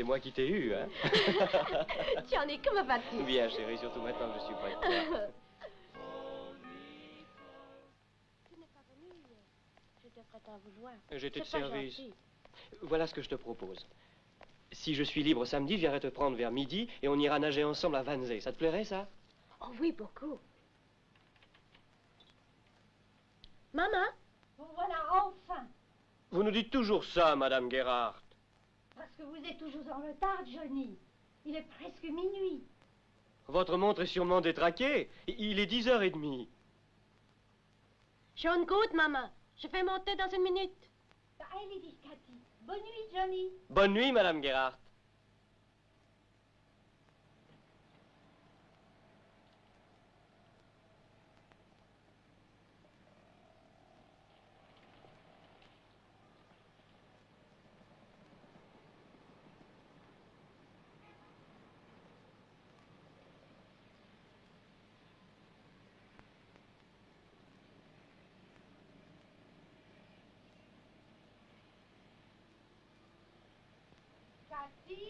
moi qui t'ai eu, hein. Tu en es, comment vas-tu? Bien, chérie, surtout maintenant que je suis près de toi. Tu n'es pas venu. J'étais prête à vous joindre. J'étais de C'est pas service. gentil. Voilà ce que je te propose. Si je suis libre samedi, je viendrai te prendre vers midi et on ira nager ensemble à Wannsee. Ça te plairait, ça? Oh oui, beaucoup. Maman? Vous voilà enfin. Vous nous dites toujours ça, Madame Gerhardt. Parce que vous êtes toujours en retard, Johnny. Il est presque minuit. Votre montre est sûrement détraquée. Il est 10h30. Schon gut, maman. Je fais monter dans 1 minute. Erledigt, Cathy. Bonne nuit, Johnny. Bonne nuit, Madame Gerhardt. Cathy?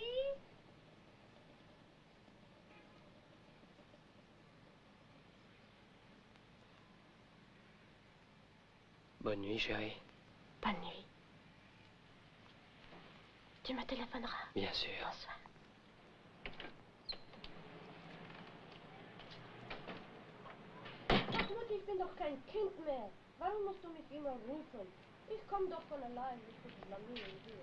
Bonne nuit, chérie. Bonne nuit. Tu me téléphoneras. Bien sûr. Bonsoir. Ach, Mutti, ich bin doch kein Kind mehr. Warum musst du mich immer rufen? Ich komme doch von allein. Ich bin blamieren hier.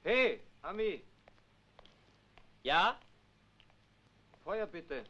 Hey, Ami, Ja? Feuer bitte.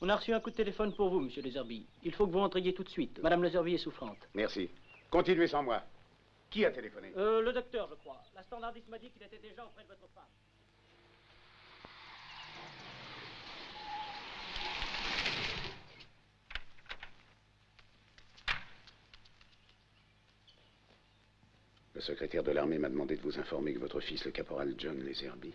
On a reçu un coup de téléphone pour vous, monsieur Leserby. Il faut que vous rentriez tout de suite. Madame Leserby est souffrante. Merci. Continuez sans moi. Qui a téléphoné? Le docteur, je crois. La standardiste m'a dit qu'il était déjà auprès de votre femme. Le secrétaire de l'armée m'a demandé de vous informer que votre fils, le caporal John Leserby,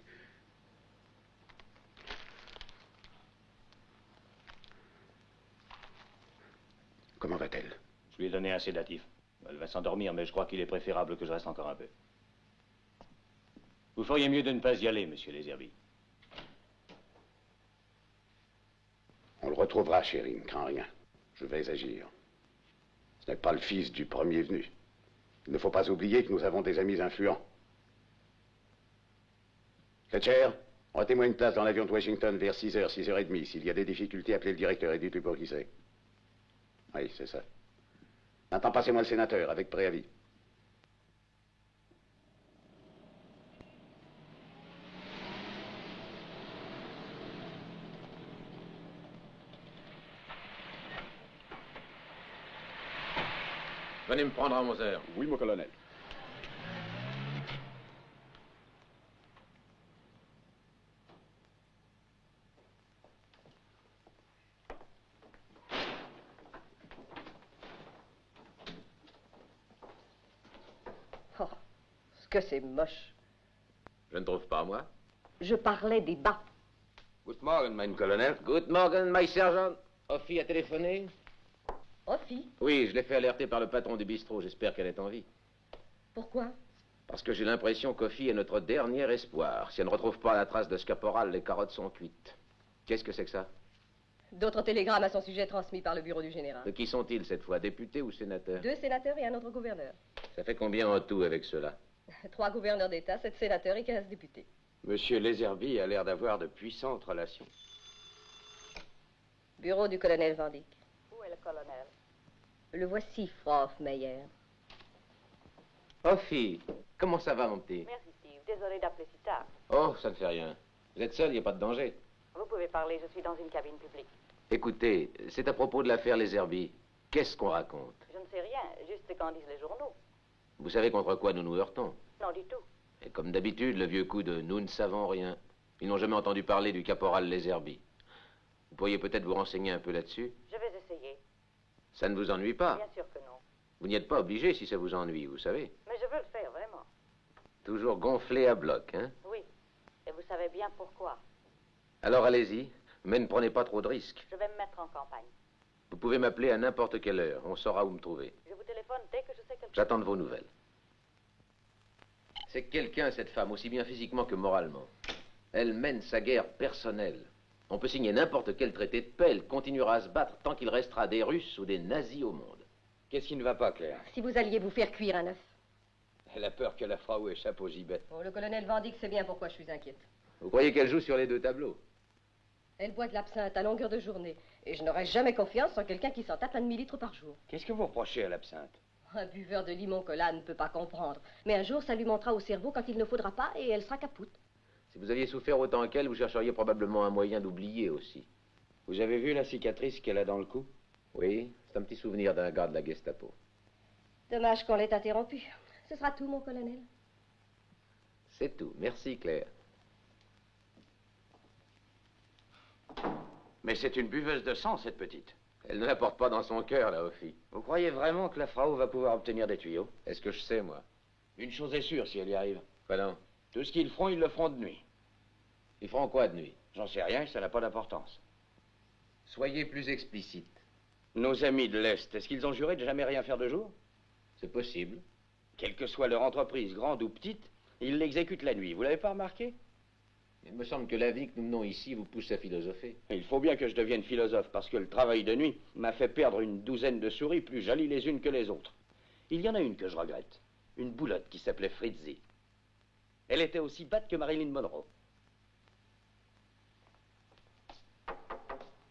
comment va-t-elle? Je lui ai donné un sédatif. Elle va va s'endormir, mais je crois qu'il est préférable que je reste encore un peu. Vous feriez mieux de ne pas y aller, monsieur Lézerby. On le retrouvera, chérie, ne crains rien. Je vais agir. Ce n'est pas le fils du premier venu. Il ne faut pas oublier que nous avons des amis influents. Fletcher, rendez-moi une place dans l'avion de Washington vers 6h, 6h30. S'il y a des difficultés, appelez le directeur et dites-lui pour qui c'est. Oui, c'est ça. Maintenant, passez-moi le sénateur, avec préavis. Venez me prendre à 11h. Oui, mon colonel. Oh, ce que c'est moche. Je ne trouve pas, moi. Je parlais des bas. Good morning, mein Colonel. Good morning, my sergeant. Offie a téléphoné? Offie? Oui, je l'ai fait alerter par le patron du bistrot. J'espère qu'elle est en vie. Pourquoi? Parce que j'ai l'impression qu'Offie est notre dernier espoir. Si elle ne retrouve pas la trace de ce caporal, les carottes sont cuites. Qu'est-ce que c'est que ça? D'autres télégrammes à son sujet transmis par le bureau du général. De qui sont-ils cette fois? Députés ou sénateurs? 2 sénateurs et un autre gouverneur. Ça fait combien en tout avec cela? 3 gouverneurs d'État, 7 sénateurs et 15 députés. Monsieur Lézerby a l'air d'avoir de puissantes relations. Bureau du colonel Van Dyck. Où est le colonel? Le voici, Frau Hofmeyer. Offie, comment ça va, mon petit? Merci, Steve. Désolé d'appeler si tard. Oh, ça ne fait rien. Vous êtes seul, il n'y a pas de danger. Vous pouvez parler, je suis dans une cabine publique. Écoutez, c'est à propos de l'affaire Lézerby. Qu'est-ce qu'on raconte? Je ne sais rien, juste ce qu'en disent les journaux. Vous savez contre quoi nous nous heurtons? Non, du tout. Et comme d'habitude, le vieux coup de « nous ne savons rien ». Ils n'ont jamais entendu parler du caporal Lézerby. Vous pourriez peut-être vous renseigner un peu là-dessus? Je vais essayer. Ça ne vous ennuie pas? Bien sûr que non. Vous n'y êtes pas obligé si ça vous ennuie, vous savez. Mais je veux le faire, vraiment. Toujours gonflé à bloc, hein? Oui. Et vous savez bien pourquoi. Alors allez-y, mais ne prenez pas trop de risques. Je vais me mettre en campagne. Vous pouvez m'appeler à n'importe quelle heure. On saura où me trouver. Je vous téléphone dès que je sais quelque chose. J'attends de vos nouvelles. C'est quelqu'un, cette femme, aussi bien physiquement que moralement. Elle mène sa guerre personnelle. On peut signer n'importe quel traité de paix, elle continuera à se battre tant qu'il restera des Russes ou des nazis au monde. Qu'est-ce qui ne va pas, Claire? Si vous alliez vous faire cuire un œuf. Elle a peur que la Frau échappe aux gibets. Oh, le colonel Van Dyck sait bien pourquoi je suis inquiète. Vous croyez qu'elle joue sur les deux tableaux? Elle boit de l'absinthe à longueur de journée. Et je n'aurais jamais confiance en quelqu'un qui s'en tape un demi-litre par jour. Qu'est-ce que vous reprochez à l'absinthe? Un buveur de limoncola ne peut pas comprendre. Mais un jour, ça lui montera au cerveau quand il ne faudra pas et elle sera capoute. Si vous aviez souffert autant qu'elle, vous chercheriez probablement un moyen d'oublier aussi. Vous avez vu la cicatrice qu'elle a dans le cou? Oui, c'est un petit souvenir d'un gars de la Gestapo. Dommage qu'on l'ait interrompu. Ce sera tout, mon colonel. C'est tout. Merci, Claire. Mais c'est une buveuse de sang, cette petite. Elle ne la porte pas dans son cœur, la Offie. Vous croyez vraiment que la Frau va pouvoir obtenir des tuyaux? Est-ce que je sais, moi? Une chose est sûre, si elle y arrive. Quoi non? Tout ce qu'ils feront, ils le feront de nuit. Ils feront quoi de nuit? J'en sais rien, ça n'a pas d'importance. Soyez plus explicite. Nos amis de l'Est, est-ce qu'ils ont juré de jamais rien faire de jour? C'est possible. Quelle que soit leur entreprise, grande ou petite, ils l'exécutent la nuit. Vous l'avez pas remarqué? Il me semble que la vie que nous menons ici vous pousse à philosopher. Il faut bien que je devienne philosophe, parce que le travail de nuit m'a fait perdre une douzaine de souris plus jolies les unes que les autres. Il y en a une que je regrette. Une boulotte qui s'appelait Fritzie. Elle était aussi batte que Marilyn Monroe.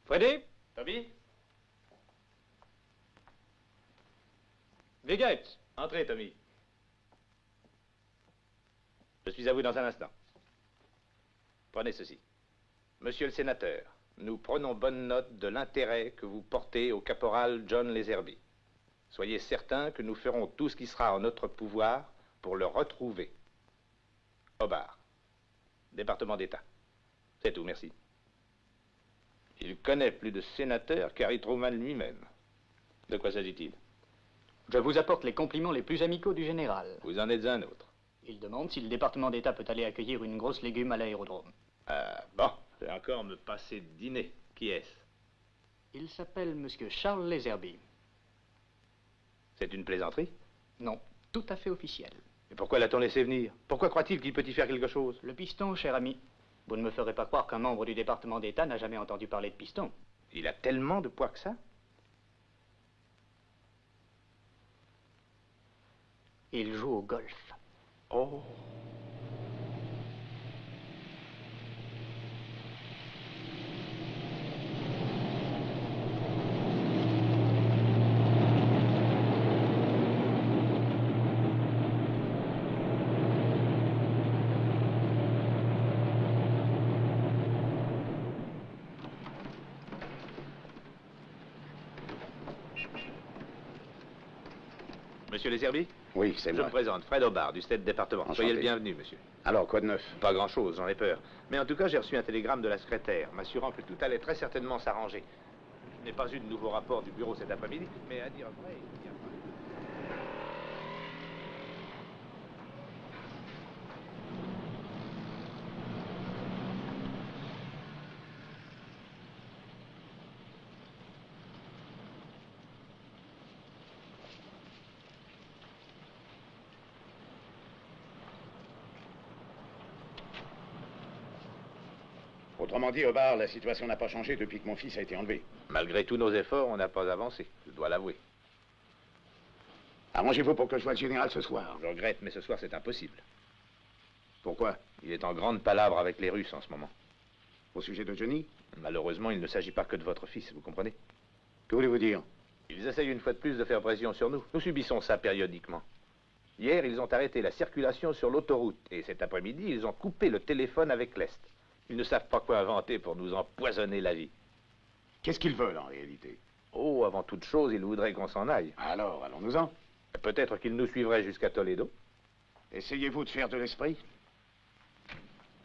Freddy? Toby? Vigette, entrez, Tommy. Je suis à vous dans un instant. Prenez ceci. Monsieur le sénateur, nous prenons bonne note de l'intérêt que vous portez au caporal John Lézerby. Soyez certain que nous ferons tout ce qui sera en notre pouvoir pour le retrouver. Hobart, département d'État. C'est tout, merci. Il connaît plus de sénateurs qu'Harry Truman lui-même. De quoi s'agit-il? Je vous apporte les compliments les plus amicaux du général. Vous en êtes un autre. Il demande si le département d'État peut aller accueillir une grosse légume à l'aérodrome. Ah, bon, je vais encore me passer de dîner. Qui est-ce? Il s'appelle Monsieur Charles Lézerby. C'est une plaisanterie? Non, tout à fait officiel. Et pourquoi l'a-t-on laissé venir? Pourquoi croit-il qu'il peut y faire quelque chose? Le piston, cher ami. Vous ne me ferez pas croire qu'un membre du département d'État n'a jamais entendu parler de piston. Il a tellement de poids que ça? Il joue au golf. Oh. Monsieur Les Herbies? Oui, c'est Je moi. me présente, Fred Aubard, du State département. Enchanté. Soyez le bienvenu, monsieur. Alors, quoi de neuf? Pas grand-chose, j'en ai peur. Mais en tout cas, j'ai reçu un télégramme de la secrétaire, m'assurant que tout allait très certainement s'arranger. Je n'ai pas eu de nouveau rapport du bureau cet après-midi, mais à dire vrai, il n'y a pas... Autrement dit, au bar, la situation n'a pas changé depuis que mon fils a été enlevé. Malgré tous nos efforts, on n'a pas avancé, je dois l'avouer. Arrangez-vous pour que je voie le général ce soir. Je regrette, mais ce soir, c'est impossible. Pourquoi? Il est en grande palabre avec les Russes en ce moment. Au sujet de Johnny? Malheureusement, il ne s'agit pas que de votre fils, vous comprenez? Que voulez-vous dire? Ils essayent une fois de plus de faire pression sur nous. Nous subissons ça périodiquement. Hier, ils ont arrêté la circulation sur l'autoroute. Et cet après-midi, ils ont coupé le téléphone avec l'Est. Ils ne savent pas quoi inventer pour nous empoisonner la vie. Qu'est-ce qu'ils veulent, en réalité? Oh, avant toute chose, ils voudraient qu'on s'en aille. Alors, allons-nous-en. Peut-être qu'ils nous suivraient jusqu'à Toledo. Essayez-vous de faire de l'esprit?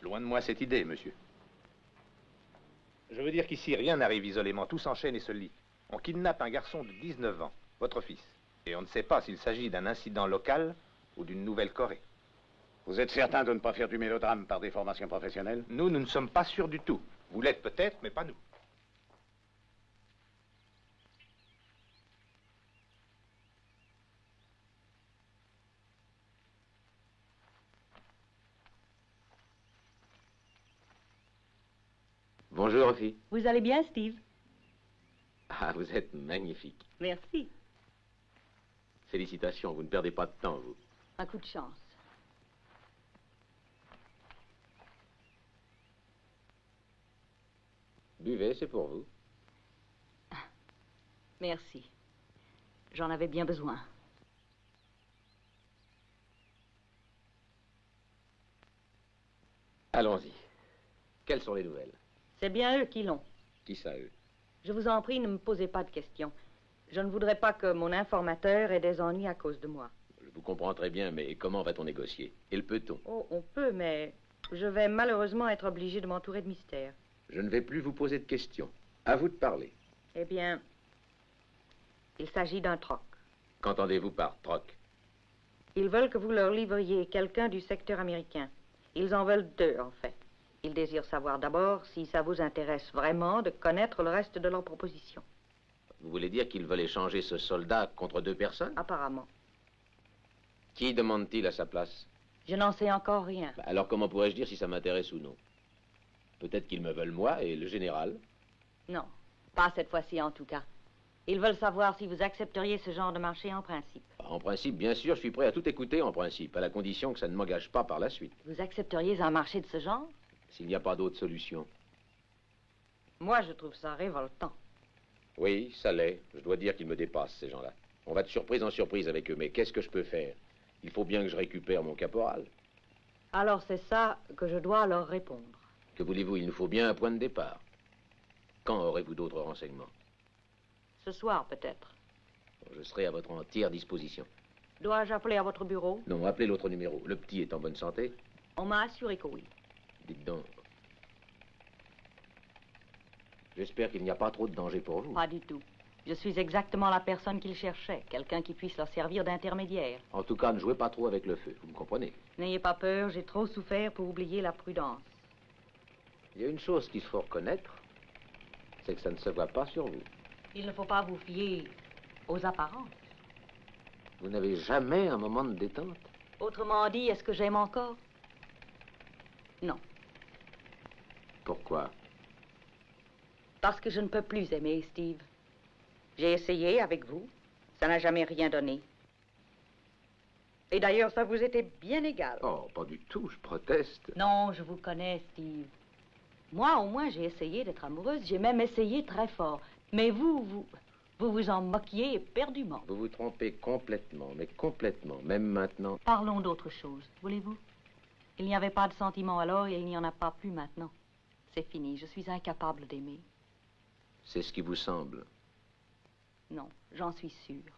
Loin de moi cette idée, monsieur. Je veux dire qu'ici, rien n'arrive isolément. Tout s'enchaîne et se lie. On kidnappe un garçon de 19 ans, votre fils. Et on ne sait pas s'il s'agit d'un incident local ou d'une Nouvelle-Corée. Vous êtes certain de ne pas faire du mélodrame par des formations professionnelles? Nous ne sommes pas sûrs du tout. Vous l'êtes peut-être, mais pas nous. Bonjour, Ophi. Vous allez bien, Steve? Ah, vous êtes magnifique. Merci. Félicitations, vous ne perdez pas de temps, vous. Un coup de chance. Buvez, c'est pour vous. Merci. J'en avais bien besoin. Allons-y. Quelles sont les nouvelles? C'est bien eux qui l'ont. Qui ça, eux? Je vous en prie, ne me posez pas de questions. Je ne voudrais pas que mon informateur ait des ennuis à cause de moi. Je vous comprends très bien, mais comment va-t-on négocier? Et le peut-on? Oh, on peut, mais je vais malheureusement être obligé de m'entourer de mystères. Je ne vais plus vous poser de questions. À vous de parler. Eh bien, il s'agit d'un troc. Qu'entendez-vous par troc? Ils veulent que vous leur livriez quelqu'un du secteur américain. Ils en veulent deux, en fait. Ils désirent savoir d'abord si ça vous intéresse vraiment de connaître le reste de leur proposition. Vous voulez dire qu'ils veulent échanger ce soldat contre deux personnes? Apparemment. Qui demande-t-il à sa place? Je n'en sais encore rien. Alors comment pourrais-je dire si ça m'intéresse ou non? Peut-être qu'ils me veulent moi et le général. Non, pas cette fois-ci en tout cas. Ils veulent savoir si vous accepteriez ce genre de marché en principe. En principe, bien sûr, je suis prêt à tout écouter en principe, à la condition que ça ne m'engage pas par la suite. Vous accepteriez un marché de ce genre? S'il n'y a pas d'autre solution. Moi, je trouve ça révoltant. Oui, ça l'est. Je dois dire qu'ils me dépassent, ces gens-là. On va de surprise en surprise avec eux, mais qu'est-ce que je peux faire? Il faut bien que je récupère mon caporal. Alors c'est ça que je dois leur répondre. Que voulez-vous? Il nous faut bien un point de départ. Quand aurez-vous d'autres renseignements? Ce soir, peut-être. Je serai à votre entière disposition. Dois-je appeler à votre bureau? Non, appelez l'autre numéro. Le petit est en bonne santé? On m'a assuré que oui. Dites donc. J'espère qu'il n'y a pas trop de danger pour vous. Pas du tout. Je suis exactement la personne qu'ils cherchaient. Quelqu'un qui puisse leur servir d'intermédiaire. En tout cas, ne jouez pas trop avec le feu. Vous me comprenez? N'ayez pas peur, j'ai trop souffert pour oublier la prudence. Il y a une chose qu'il faut reconnaître, c'est que ça ne se voit pas sur vous. Il ne faut pas vous fier aux apparences. Vous n'avez jamais un moment de détente? Autrement dit, est-ce que j'aime encore? Non. Pourquoi? Parce que je ne peux plus aimer, Steve. J'ai essayé avec vous. Ça n'a jamais rien donné. Et d'ailleurs, ça vous était bien égal. Oh, pas du tout, je proteste. Non, je vous connais, Steve. Moi, au moins, j'ai essayé d'être amoureuse. J'ai même essayé très fort. Mais vous vous en moquiez éperdument. Vous vous trompez complètement, mais complètement, même maintenant. Parlons d'autre chose, voulez-vous? Il n'y avait pas de sentiment alors et il n'y en a pas plus maintenant. C'est fini, je suis incapable d'aimer. C'est ce qui vous semble. Non, j'en suis sûre.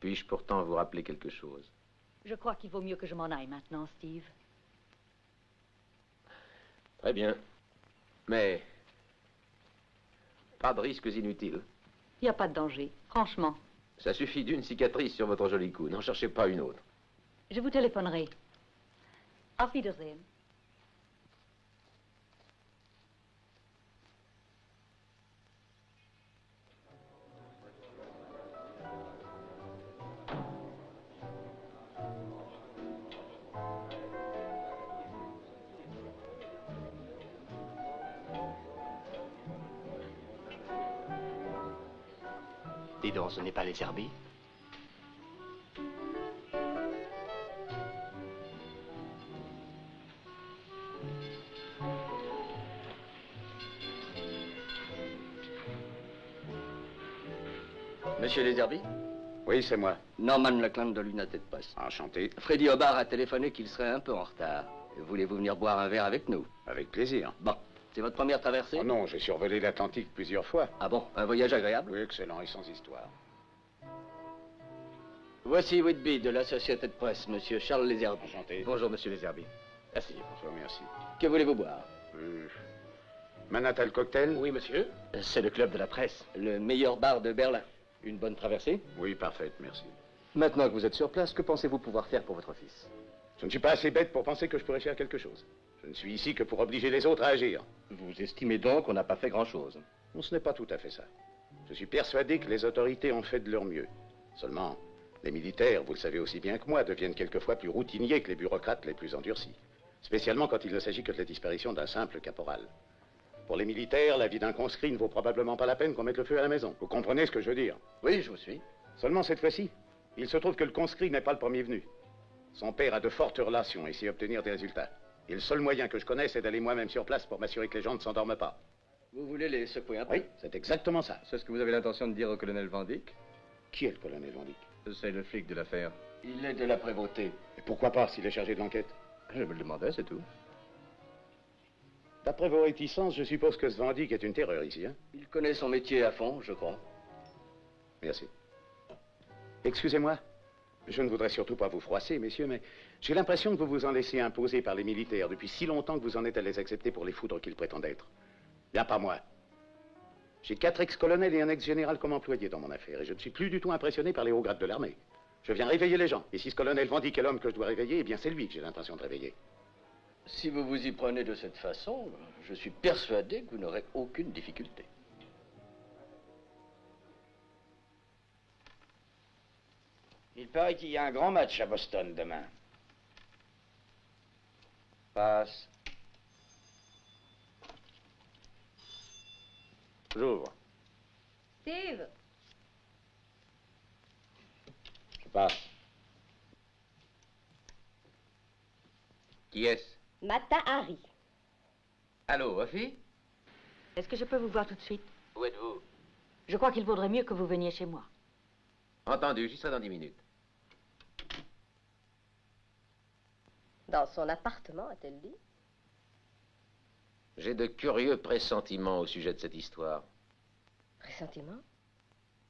Puis-je pourtant vous rappeler quelque chose? Je crois qu'il vaut mieux que je m'en aille maintenant, Steve. Très bien. Mais pas de risques inutiles. Il n'y a pas de danger, franchement. Ça suffit d'une cicatrice sur votre joli cou. N'en cherchez pas une autre. Je vous téléphonerai. Auf Wiedersehen. Dis donc, ce n'est pas les Herbie? Monsieur Les Herbie? Oui, c'est moi. Norman Leclerc de l'United Press. Enchanté. Freddy Hobart a téléphoné qu'il serait un peu en retard. Voulez-vous venir boire un verre avec nous? Avec plaisir. Bon. C'est votre première traversée? Oh non, j'ai survolé l'Atlantique plusieurs fois. Ah bon? Un voyage agréable? Oui, excellent et sans histoire. Voici Whitby de l'Associated Press, monsieur Charles Les Herbie. Enchanté. Bonjour, monsieur Les Herbie. Asseyez-vous. Bonjour, merci. Que voulez-vous boire? Manhattan Cocktail? Oui, monsieur. C'est le club de la presse. Le meilleur bar de Berlin. Une bonne traversée? Oui, parfaite, merci. Maintenant que vous êtes sur place, que pensez-vous pouvoir faire pour votre fils? Je ne suis pas assez bête pour penser que je pourrais faire quelque chose. Je ne suis ici que pour obliger les autres à agir. Vous estimez donc qu'on n'a pas fait grand-chose? Non, ce n'est pas tout à fait ça. Je suis persuadé que les autorités ont fait de leur mieux. Seulement, les militaires, vous le savez aussi bien que moi, deviennent quelquefois plus routiniers que les bureaucrates les plus endurcis. Spécialement quand il ne s'agit que de la disparition d'un simple caporal. Pour les militaires, la vie d'un conscrit ne vaut probablement pas la peine qu'on mette le feu à la maison. Vous comprenez ce que je veux dire? Oui, je vous suis. Seulement cette fois-ci, il se trouve que le conscrit n'est pas le premier venu. Son père a de fortes relations et sait obtenir des résultats. Et le seul moyen que je connais, c'est d'aller moi-même sur place pour m'assurer que les gens ne s'endorment pas. Vous voulez les secouer un peu? Oui, c'est exactement ça. C'est ce que vous avez l'intention de dire au colonel Van Dyck? Qui est le colonel Van Dyck? C'est le flic de l'affaire. Il est de la prévôté. Et pourquoi pas, s'il est chargé de l'enquête? Je me le demandais, c'est tout. D'après vos réticences, je suppose que ce Van Dyck est une terreur ici, hein? Il connaît son métier à fond, je crois. Merci. Excusez-moi. Je ne voudrais surtout pas vous froisser, messieurs, mais j'ai l'impression que vous vous en laissez imposer par les militaires depuis si longtemps que vous en êtes à les accepter pour les foudres qu'ils prétendent être. Bien pas moi. J'ai 4 ex-colonels et un ex-général comme employés dans mon affaire, et je ne suis plus du tout impressionné par les hauts grades de l'armée. Je viens réveiller les gens, et si ce colonel Van Dyck est l'homme que je dois réveiller, eh bien c'est lui que j'ai l'intention de réveiller. Si vous vous y prenez de cette façon, je suis persuadé que vous n'aurez aucune difficulté. Il paraît qu'il y a un grand match à Boston demain. Passe. J'ouvre. Steve! Je passe. Qui est-ce? Mata Hari. Allô, Buffy? Est-ce que je peux vous voir tout de suite? Où êtes-vous? Je crois qu'il vaudrait mieux que vous veniez chez moi. Entendu, j'y serai dans 10 minutes. Dans son appartement, a-t-elle dit? J'ai de curieux pressentiments au sujet de cette histoire. Pressentiment?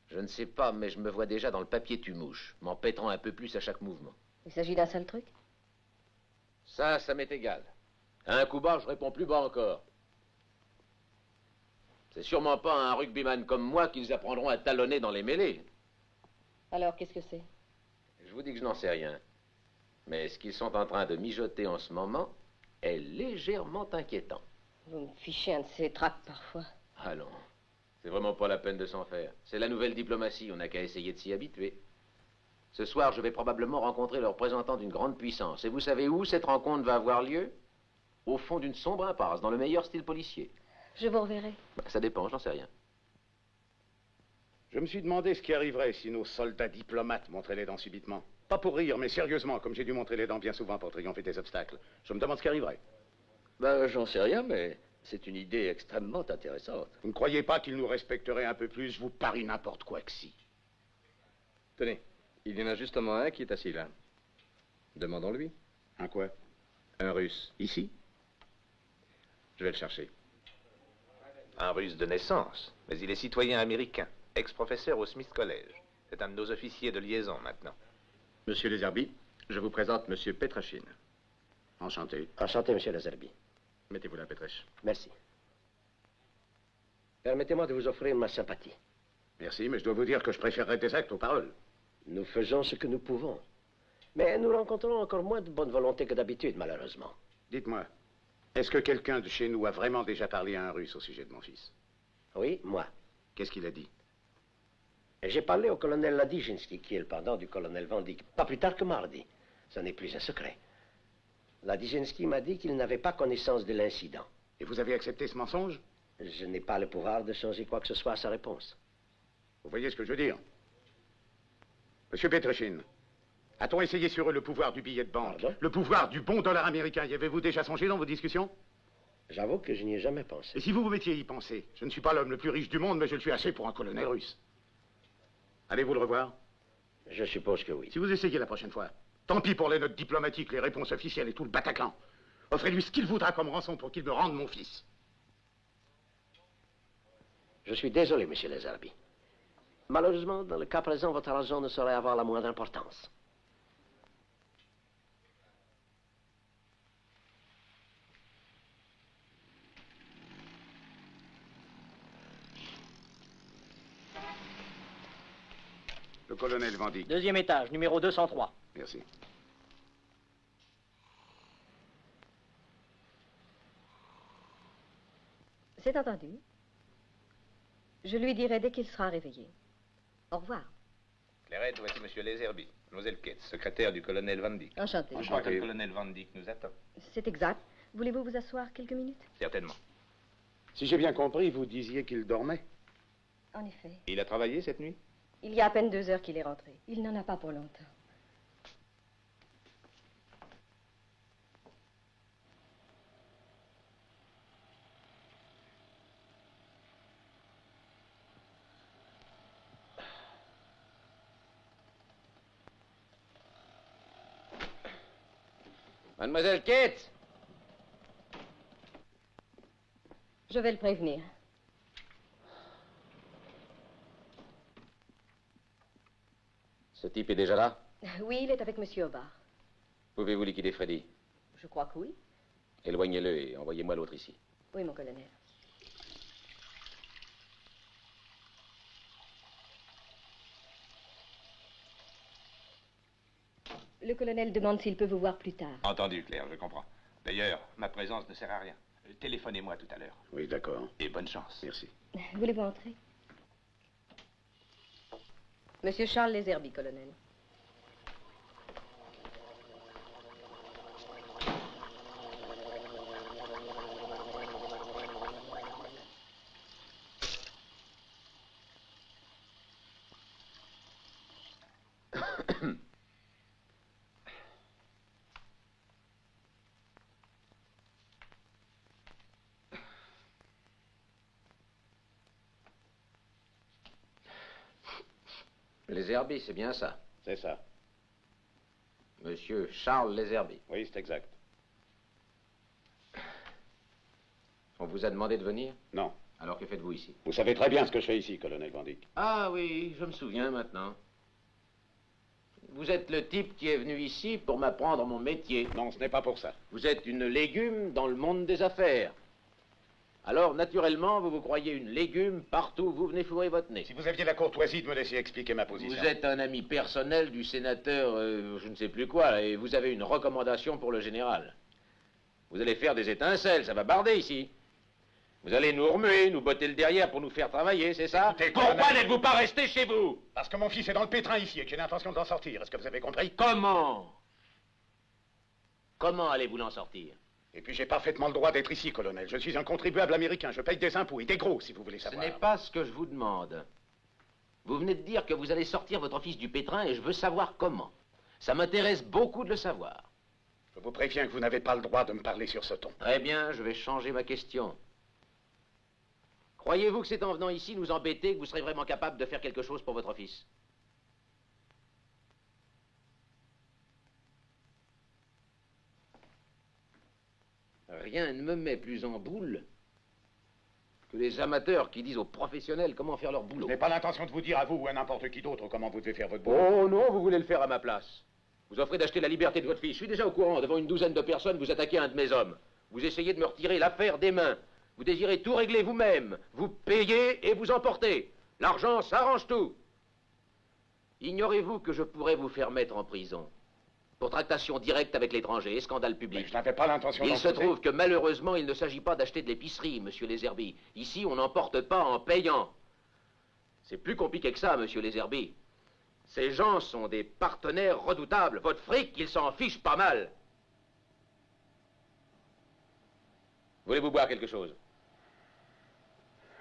Je ne sais pas, mais je me vois déjà dans le papier tue-mouche, m'empêtrant un peu plus à chaque mouvement. Il s'agit d'un seul truc? Ça m'est égal. À un coup bas, je réponds plus bas encore. C'est sûrement pas à un rugbyman comme moi qu'ils apprendront à talonner dans les mêlées. Alors, qu'est-ce que c'est? Je vous dis que je n'en sais rien. Mais ce qu'ils sont en train de mijoter en ce moment est légèrement inquiétant. Vous me fichez un de ces tracts parfois. Allons, c'est vraiment pas la peine de s'en faire. C'est la nouvelle diplomatie, on n'a qu'à essayer de s'y habituer. Ce soir, je vais probablement rencontrer le représentant d'une grande puissance. Et vous savez où cette rencontre va avoir lieu? Au fond d'une sombre impasse, dans le meilleur style policier. Je vous reverrai. Ça dépend, j'en sais rien. Je me suis demandé ce qui arriverait si nos soldats diplomates montraient les dents subitement. Pas pour rire, mais sérieusement, comme j'ai dû montrer les dents bien souvent pour triompher des obstacles. Je me demande ce qui arriverait. Ben, j'en sais rien, mais c'est une idée extrêmement intéressante. Vous ne croyez pas qu'ils nous respecteraient un peu plus? Je vous parie n'importe quoi que si. Tenez, il y en a justement un qui est assis là. Demandons-lui. Un quoi? Un Russe. Ici? Je vais le chercher. Un Russe de naissance, mais il est citoyen américain, ex-professeur au Smith College. C'est un de nos officiers de liaison maintenant. Monsieur Leserby, je vous présente Monsieur Petrachine. Enchanté. Enchanté, Monsieur Leserby. Mettez-vous là, Petrach. Merci. Permettez-moi de vous offrir ma sympathie. Merci, mais je dois vous dire que je préférerais des actes aux paroles. Nous faisons ce que nous pouvons. Mais nous rencontrons encore moins de bonne volonté que d'habitude, malheureusement. Dites-moi, est-ce que quelqu'un de chez nous a vraiment déjà parlé à un Russe au sujet de mon fils? Oui, moi. Qu'est-ce qu'il a dit? J'ai parlé au colonel Ladijinski, qui est le pendant du colonel Van Dyck, pas plus tard que mardi. Ce n'est plus un secret. Ladijinski m'a dit qu'il n'avait pas connaissance de l'incident. Et vous avez accepté ce mensonge? Je n'ai pas le pouvoir de changer quoi que ce soit à sa réponse. Vous voyez ce que je veux dire? Monsieur Petrachine, a-t-on essayé sur eux le pouvoir du billet de banque? Pardon? Le pouvoir du bon dollar américain? Y avez-vous déjà songé dans vos discussions? J'avoue que je n'y ai jamais pensé. Et si vous vous mettiez à y penser? Je ne suis pas l'homme le plus riche du monde, mais je le suis assez pour un colonel russe. Allez-vous le revoir? Je suppose que oui. Si vous essayez la prochaine fois, tant pis pour les notes diplomatiques, les réponses officielles et tout le Bataclan. Offrez-lui ce qu'il voudra comme rançon pour qu'il me rende mon fils. Je suis désolé, Monsieur Leserby. Malheureusement, dans le cas présent, votre raison ne saurait avoir la moindre importance. Le colonel Van Dyck. Deuxième étage, numéro 203. Merci. C'est entendu. Je lui dirai dès qu'il sera réveillé. Au revoir. Clairette, voici Monsieur Leserby, Mademoiselle Ketz, secrétaire du colonel Van Dyck. Enchanté. Je crois que le colonel Van Dyck nous attend. C'est exact. Voulez-vous vous asseoir quelques minutes? Certainement. Si j'ai bien compris, vous disiez qu'il dormait. En effet. Il a travaillé cette nuit? Il y a à peine 2 heures qu'il est rentré. Il n'en a pas pour longtemps. Mademoiselle Ketz! Je vais le prévenir. Ce type est déjà là? Oui, il est avec Monsieur Hobart. Pouvez-vous liquider Freddy? Je crois que oui. Éloignez-le et envoyez-moi l'autre ici. Oui, mon colonel. Le colonel demande s'il peut vous voir plus tard. Entendu, Claire, je comprends. D'ailleurs, ma présence ne sert à rien. Téléphonez-moi tout à l'heure. Oui, d'accord. Et bonne chance. Merci. Voulez-vous entrer? Monsieur Charles Leserby, colonel. Leserby, c'est bien ça? C'est ça. Monsieur Charles Leserby. Oui, c'est exact. On vous a demandé de venir? Non. Alors que faites-vous ici? Vous savez très bien ce que je fais ici, colonel Van Dyck. Ah oui, je me souviens maintenant. Vous êtes le type qui est venu ici pour m'apprendre mon métier. Non, ce n'est pas pour ça. Vous êtes une légume dans le monde des affaires. Alors, naturellement, vous vous croyez une légume partout où vous venez fourrer votre nez. Si vous aviez la courtoisie de me laisser expliquer ma position. Vous êtes un ami personnel du sénateur, je ne sais plus quoi, et vous avez une recommandation pour le général. Vous allez faire des étincelles, ça va barder ici. Vous allez nous remuer, nous botter le derrière pour nous faire travailler, c'est ça? Pourquoi n'êtes-vous pas resté chez vous? Parce que mon fils est dans le pétrin ici et que j'ai l'intention d'en sortir. Est-ce que vous avez compris? Comment? Comment allez-vous en sortir? Et puis j'ai parfaitement le droit d'être ici, colonel. Je suis un contribuable américain. Je paye des impôts et des gros, si vous voulez Ce savoir. n'est pas ce que je vous demande. Vous venez de dire que vous allez sortir votre fils du pétrin et je veux savoir comment. Ça m'intéresse beaucoup de le savoir. Je vous préviens que vous n'avez pas le droit de me parler sur ce ton. Très bien, je vais changer ma question. Croyez-vous que c'est en venant ici nous embêter que vous serez vraiment capable de faire quelque chose pour votre fils? Rien ne me met plus en boule que les amateurs qui disent aux professionnels comment faire leur boulot. Je n'ai pas l'intention de vous dire à vous ou à n'importe qui d'autre comment vous devez faire votre boulot. Oh non, vous voulez le faire à ma place. Vous offrez d'acheter la liberté de votre fils. Je suis déjà au courant, devant une douzaine de personnes, vous attaquez un de mes hommes. Vous essayez de me retirer l'affaire des mains. Vous désirez tout régler vous-même. Vous payez et vous emportez. L'argent s'arrange tout. Ignorez-vous que je pourrais vous faire mettre en prison pour tractation directe avec l'étranger et scandale public? Mais je n'avais pas l'intention d'en Il se causer. trouve que malheureusement, il ne s'agit pas d'acheter de l'épicerie, monsieur Lézerby. Ici, on n'emporte pas en payant. C'est plus compliqué que ça, monsieur Lézerby. Ces gens sont des partenaires redoutables. Votre fric, ils s'en fichent pas mal. Voulez-vous boire quelque chose?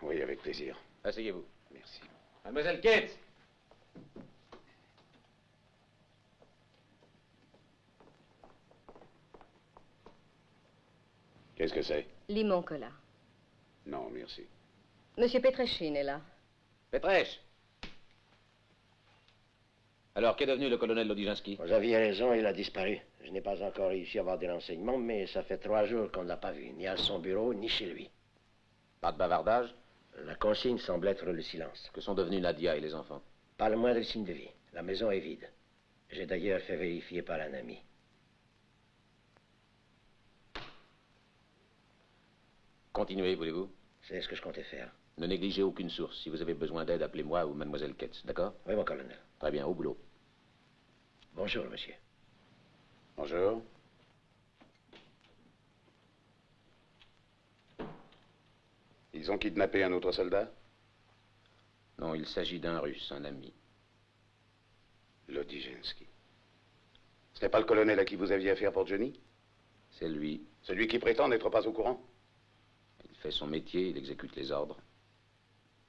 Oui, avec plaisir. Asseyez-vous. Merci. Mademoiselle Kate. Qu'est-ce que c'est? Limon cola. Non, merci. Monsieur Petreshin est là. Petrèche. Alors, qu'est devenu le colonel Lodizinski? Vous aviez raison, il a disparu. Je n'ai pas encore réussi à avoir des renseignements, mais ça fait 3 jours qu'on ne l'a pas vu, ni à son bureau, ni chez lui. Pas de bavardage? La consigne semble être le silence. Que sont devenus Nadia et les enfants? Pas le moindre signe de vie. La maison est vide. J'ai d'ailleurs fait vérifier par un ami. Continuez, voulez-vous? C'est ce que je comptais faire. Ne négligez aucune source. Si vous avez besoin d'aide, appelez-moi ou mademoiselle Ketz, d'accord? Oui, mon colonel. Très bien, au boulot. Bonjour, monsieur. Bonjour. Ils ont kidnappé un autre soldat? Non, il s'agit d'un Russe, un ami. Lodizinski. Ce n'est pas le colonel à qui vous aviez affaire pour Johnny? C'est lui. Celui qui prétend n'être pas au courant? Il fait son métier, il exécute les ordres.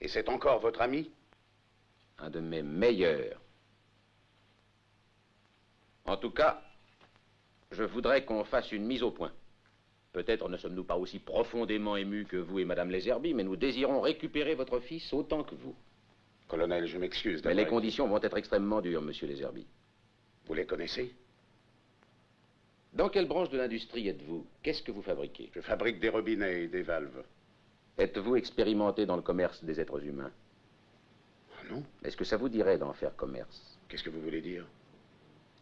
Et c'est encore votre ami? Un de mes meilleurs. En tout cas, je voudrais qu'on fasse une mise au point. Peut-être ne sommes-nous pas aussi profondément émus que vous et Madame Lézerby, mais nous désirons récupérer votre fils autant que vous. Colonel, je m'excuse Mais d'avoir... les conditions vont être extrêmement dures, monsieur Lézerby. Vous les connaissez? Dans quelle branche de l'industrie êtes-vous? Qu'est-ce que vous fabriquez? Je fabrique des robinets et des valves. Êtes-vous expérimenté dans le commerce des êtres humains? Ah non? Est-ce que ça vous dirait d'en faire commerce? Qu'est-ce que vous voulez dire?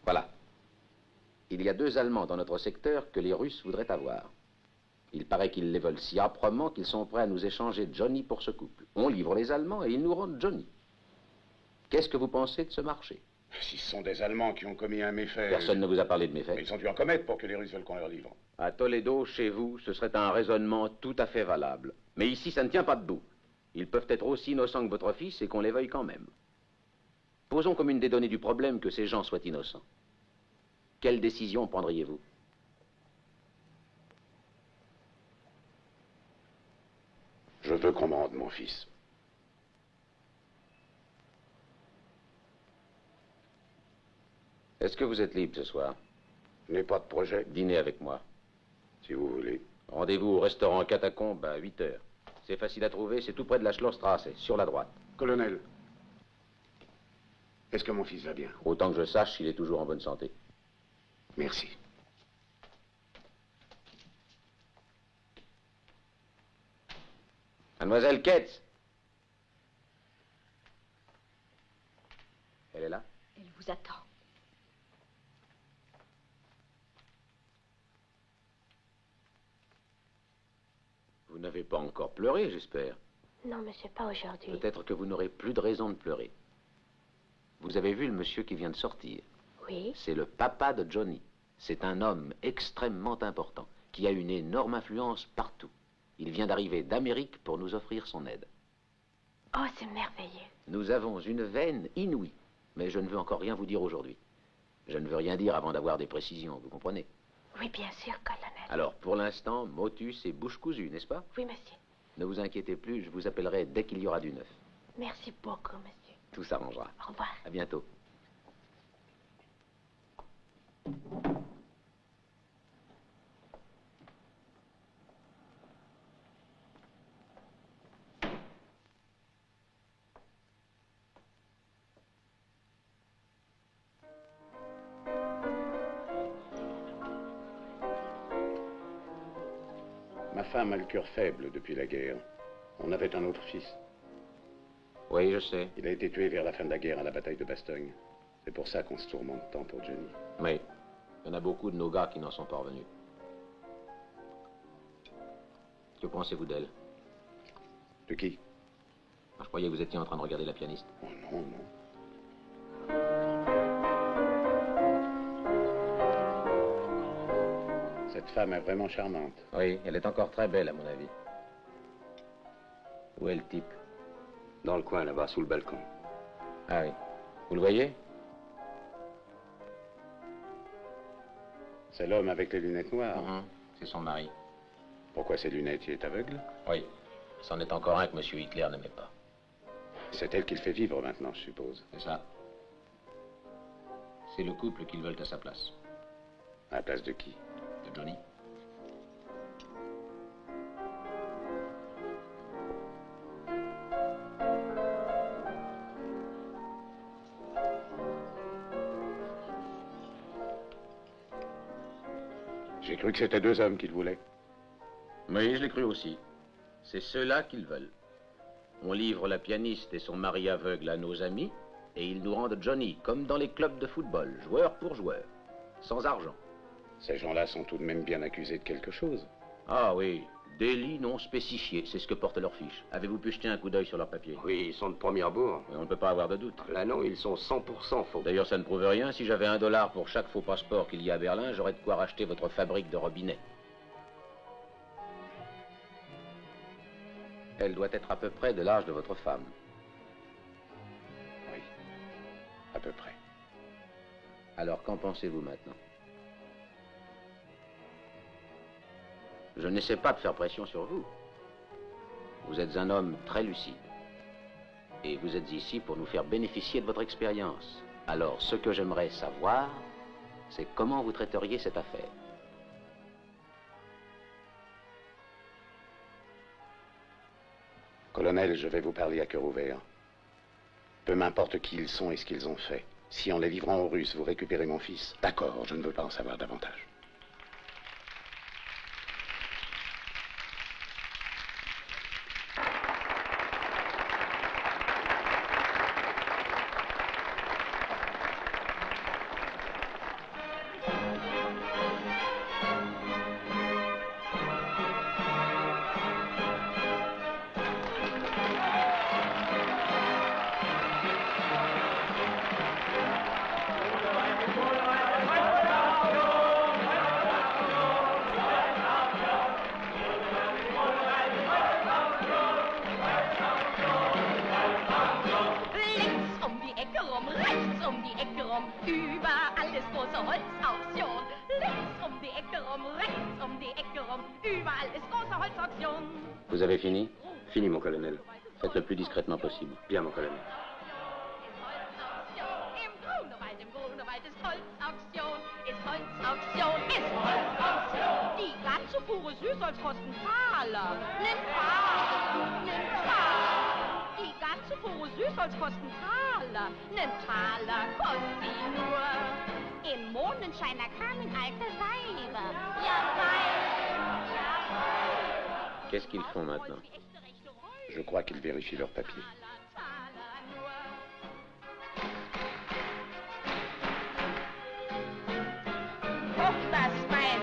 Voilà. Il y a 2 Allemands dans notre secteur que les Russes voudraient avoir. Il paraît qu'ils les veulent si âprement qu'ils sont prêts à nous échanger Johnny pour ce couple. On livre les Allemands et ils nous rendent Johnny. Qu'est-ce que vous pensez de ce marché? Si ce sont des Allemands qui ont commis un méfait... Personne ne vous a parlé de méfait. Ils ont dû en commettre pour que les Russes veulent qu'on leur livre. À Toledo, chez vous, ce serait un raisonnement tout à fait valable. Mais ici, ça ne tient pas debout. Ils peuvent être aussi innocents que votre fils et qu'on les veuille quand même. Posons comme une des données du problème que ces gens soient innocents. Quelle décision prendriez-vous? Je veux qu'on me rende mon fils. Est-ce que vous êtes libre ce soir? Je n'ai pas de projet. Dîner avec moi. Si vous voulez. Rendez-vous au restaurant Catacombe à 8 h. C'est facile à trouver, c'est tout près de la Schlosstrasse, sur la droite. Colonel, est-ce que mon fils va bien? Autant que je sache, il est toujours en bonne santé. Merci. Mademoiselle Ketz. Elle est là? Elle vous attend. Vous n'avez pas encore pleuré, j'espère. Non, mais c'est pas aujourd'hui. Peut-être que vous n'aurez plus de raison de pleurer. Vous avez vu le monsieur qui vient de sortir? Oui. C'est le papa de Johnny. C'est un homme extrêmement important, qui a une énorme influence partout. Il vient d'arriver d'Amérique pour nous offrir son aide. Oh, c'est merveilleux. Nous avons une veine inouïe, mais je ne veux encore rien vous dire aujourd'hui. Je ne veux rien dire avant d'avoir des précisions, vous comprenez? Oui, bien sûr, colonel. Alors, pour l'instant, motus et bouche cousue, n'est-ce pas? Oui, monsieur. Ne vous inquiétez plus, je vous appellerai dès qu'il y aura du neuf. Merci beaucoup, monsieur. Tout s'arrangera. Au revoir. À bientôt. Ma femme a le cœur faible depuis la guerre. On avait un autre fils. Oui, je sais. Il a été tué vers la fin de la guerre à la bataille de Bastogne. C'est pour ça qu'on se tourmente tant pour Johnny. Oui. Il y en a beaucoup de nos gars qui n'en sont pas revenus. Que pensez-vous d'elle? De qui? Je croyais que vous étiez en train de regarder la pianiste. Oh non, non. Cette femme est vraiment charmante. Oui, elle est encore très belle, à mon avis. Où est le type? Dans le coin, là-bas, sous le balcon. Ah oui. Vous le voyez? C'est l'homme avec les lunettes noires. C'est son mari. Pourquoi ces lunettes? Il est aveugle? Oui. C'en est encore un que M. Hitler n'aimait pas. C'est elle qui le fait vivre maintenant, je suppose. C'est ça. C'est le couple qu'ils veulent à sa place. À la place de qui? De Johnny. J'ai cru que c'était deux hommes qu'il voulait. Oui, je l'ai cru aussi. C'est ceux-là qu'ils veulent. On livre la pianiste et son mari aveugle à nos amis, et ils nous rendent Johnny, comme dans les clubs de football, joueur pour joueur, sans argent. Ces gens-là sont tout de même bien accusés de quelque chose. Ah oui, délit non spécifié, c'est ce que portent leurs fiches. Avez-vous pu jeter un coup d'œil sur leurs papiers? Oui, ils sont de premier abord. On ne peut pas avoir de doute. Là non, ils sont 100% faux. D'ailleurs, ça ne prouve rien. Si j'avais $1 pour chaque faux passeport qu'il y a à Berlin, j'aurais de quoi racheter votre fabrique de robinets. Elle doit être à peu près de l'âge de votre femme. Oui, à peu près. Alors, qu'en pensez-vous maintenant? Je n'essaie pas de faire pression sur vous. Vous êtes un homme très lucide. Et vous êtes ici pour nous faire bénéficier de votre expérience. Alors, ce que j'aimerais savoir, c'est comment vous traiteriez cette affaire. Colonel, je vais vous parler à cœur ouvert. Peu m'importe qui ils sont et ce qu'ils ont fait. Si en les livrant aux Russes, vous récupérez mon fils, d'accord, je ne veux pas en savoir davantage. Vous avez fini? Fini, mon colonel. Faites le plus discrètement possible. Bien, mon colonel. Die ganze pure Süßholz kostet Taler. Nen Taler. Die ganze pure Süßholz kostet Taler. Nen Taler kostet sie nur. Im Mondenschein erkamen alte Weiber. Ja, Qu'est-ce qu'ils font maintenant? Je crois qu'ils vérifient leurs papiers. Hoch das Bein.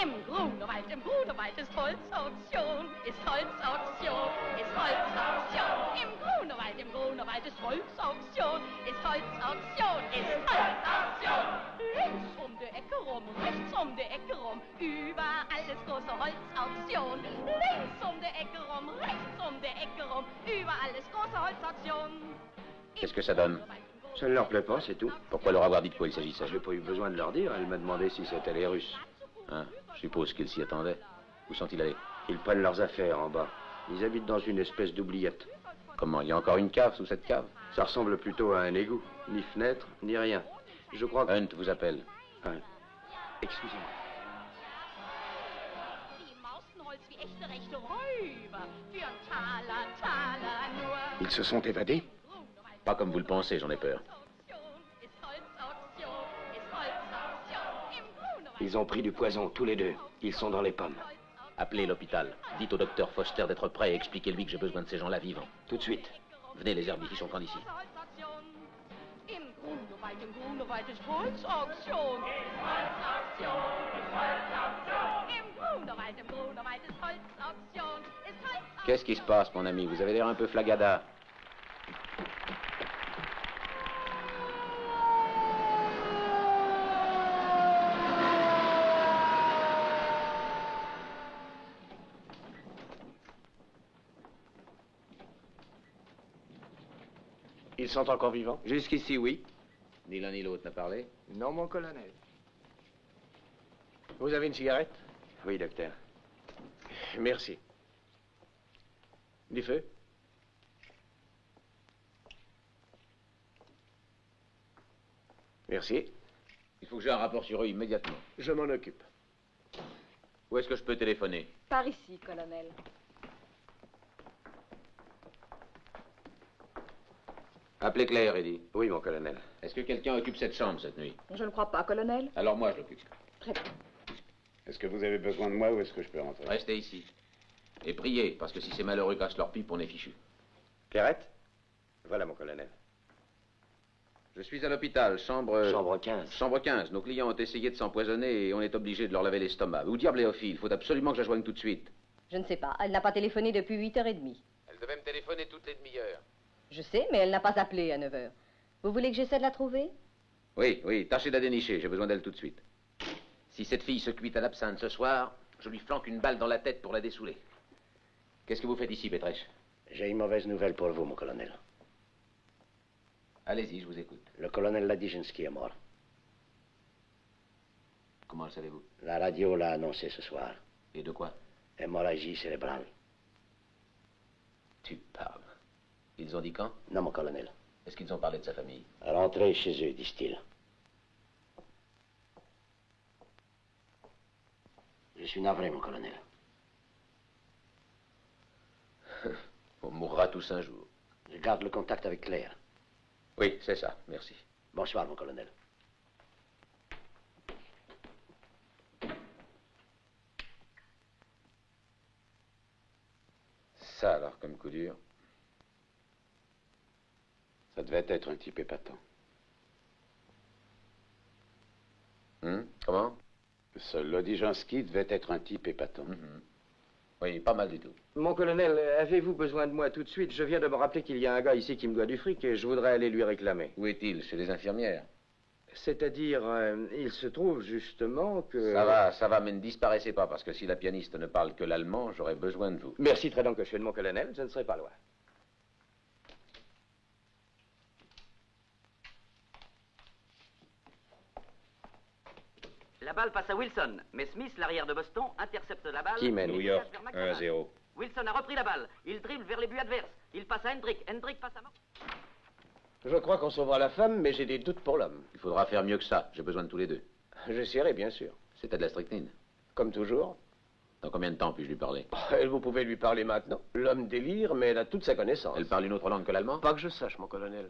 Im Grunde Grunewald, im Grunewald ist Holzauktion, ist Holzauktion, ist Holzauktion. Im Grunewald ist Holzauktion, ist Holzauktion, ist Holzauktion. Links um die Ecke rum, rechts um die Ecke rum, überall ist große Holzauktion. Links um die Ecke rum, rechts um die Ecke rum, überall ist große Holzauktion. Qu'est-ce que ça donne? Ça ne leur plaît pas, c'est tout. Pourquoi leur avoir dit de quoi il s'agissait? J'ai pas eu besoin de leur dire, elle m'a demandé si c'était les Russes. Hein, je suppose qu'ils s'y attendaient. Où sont-ils allés? Ils prennent leurs affaires en bas. Ils habitent dans une espèce d'oubliette. Comment? Il y a encore une cave sous cette cave? Ça ressemble plutôt à un égout. Ni fenêtre, ni rien. Je crois que... Hunt vous appelle. Hunt. Excusez-moi. Ils se sont évadés? Pas comme vous le pensez, j'en ai peur. Ils ont pris du poison, tous les deux. Ils sont dans les pommes. Appelez l'hôpital. Dites au docteur Foster d'être prêt et expliquez-lui que j'ai besoin de ces gens-là vivants. Tout de suite. Venez, les Herbie, ils sont quand d'ici. Im Grunewald ist Holzauktion. Im Grunewald ist Holzauktion. Qu'est-ce qui se passe, mon ami? Vous avez l'air un peu flagada. Ils sont encore vivants? Jusqu'ici, oui. Ni l'un ni l'autre n'a parlé. Non, mon colonel. Vous avez une cigarette? Oui, docteur. Merci. Du feu? Merci. Il faut que j'ai un rapport sur eux immédiatement. Je m'en occupe. Où est-ce que je peux téléphoner? Par ici, colonel. Appelez Claire, Eddie. Oui, mon colonel. Est-ce que quelqu'un occupe cette chambre cette nuit? Je ne crois pas, colonel. Alors moi, je l'occupe. Très bien. Est-ce que vous avez besoin de moi ou est-ce que je peux rentrer? Restez ici. Et priez, parce que si ces malheureux cassent leur pipe, on est fichu. Clairette? Voilà, mon colonel. Je suis à l'hôpital, chambre... Chambre 15. Chambre 15. Nos clients ont essayé de s'empoisonner et on est obligé de leur laver l'estomac. Où diable Léophile? Il faut absolument que je la joigne tout de suite. Je ne sais pas. Elle n'a pas téléphoné depuis 8h30. Elle devait me téléphoner toutes les demi-heures. Je sais, mais elle n'a pas appelé à 9h. Vous voulez que j'essaie de la trouver? Oui, tâchez de la dénicher. J'ai besoin d'elle tout de suite. Si cette fille se cuit à l'absinthe ce soir, je lui flanque une balle dans la tête pour la dessouler. Qu'est-ce que vous faites ici, Pétrèche? J'ai une mauvaise nouvelle pour vous, mon colonel. Allez-y, je vous écoute. Le colonel Ladijinski est mort. Comment le savez-vous? La radio l'a annoncé ce soir. Et de quoi? Hémorragie cérébrale. Tu parles. Ils ont dit quand? Non, mon colonel. Est-ce qu'ils ont parlé de sa famille? Rentrez chez eux, disent-ils. Je suis navré, mon colonel. On mourra tous un jour. Je garde le contact avec Claire. Oui, c'est ça, merci. Bonsoir, mon colonel. Ça alors, comme coup dur. Ça devait être un type épatant. Comment? Ce Lodijanski devait être un type épatant. Oui, pas mal du tout. Mon colonel, avez-vous besoin de moi tout de suite? Je viens de me rappeler qu'il y a un gars ici qui me doit du fric et je voudrais aller lui réclamer. Où est-il? Chez les infirmières? C'est-à-dire, il se trouve justement que... Ça va, mais ne disparaissez pas, parce que si la pianiste ne parle que l'allemand, j'aurai besoin de vous. Merci très donc que je suis de mon colonel, je ne serai pas loin. La balle passe à Wilson, mais Smith, l'arrière de Boston, intercepte la balle. Qui mène? New York, 1-0. Wilson a repris la balle. Il dribble vers les buts adverses. Il passe à Hendrick. Hendrick passe à... Je crois qu'on sauvera la femme, mais j'ai des doutes pour l'homme. Il faudra faire mieux que ça. J'ai besoin de tous les deux. J'essaierai, bien sûr. C'était de la strychnine. Comme toujours. Dans combien de temps puis-je lui parler? Vous pouvez lui parler maintenant. L'homme délire, mais elle a toute sa connaissance. Elle parle une autre langue que l'allemand? Pas que je sache, mon colonel.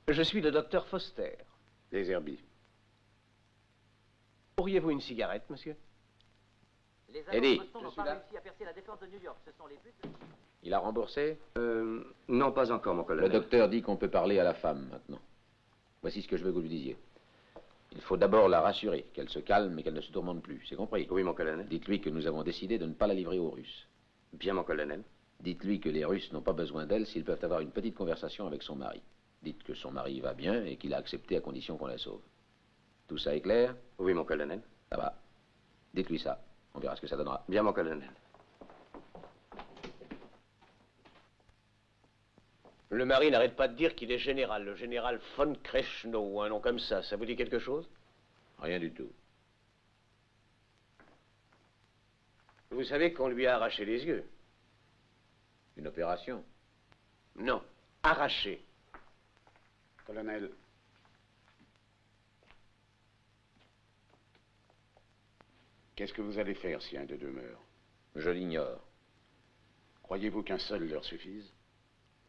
Je suis le docteur Foster. Les Herbie. Auriez-vous une cigarette, monsieur? Les Allemands de Boston n'ont pas réussi à percer la défense de New York. Ce sont les buts... Il a remboursé? Non, pas encore, mon colonel. Le docteur dit qu'on peut parler à la femme maintenant. Voici ce que je veux que vous lui disiez. Il faut d'abord la rassurer, qu'elle se calme et qu'elle ne se tourmente plus. C'est compris? Oui, mon colonel. Dites-lui que nous avons décidé de ne pas la livrer aux Russes. Bien, mon colonel. Dites-lui que les Russes n'ont pas besoin d'elle s'ils peuvent avoir une petite conversation avec son mari. Dites que son mari va bien et qu'il a accepté à condition qu'on la sauve. Tout ça est clair? Oui, mon colonel. Ça va. Dites-lui ça. On verra ce que ça donnera. Bien, mon colonel. Le mari n'arrête pas de dire qu'il est général, le général von Kreshno, ou un nom comme ça. Ça vous dit quelque chose? Rien du tout. Vous savez qu'on lui a arraché les yeux. Une opération? Non, arraché. Colonel, qu'est-ce que vous allez faire si un des deux meurt? Je l'ignore. Croyez-vous qu'un seul leur suffise?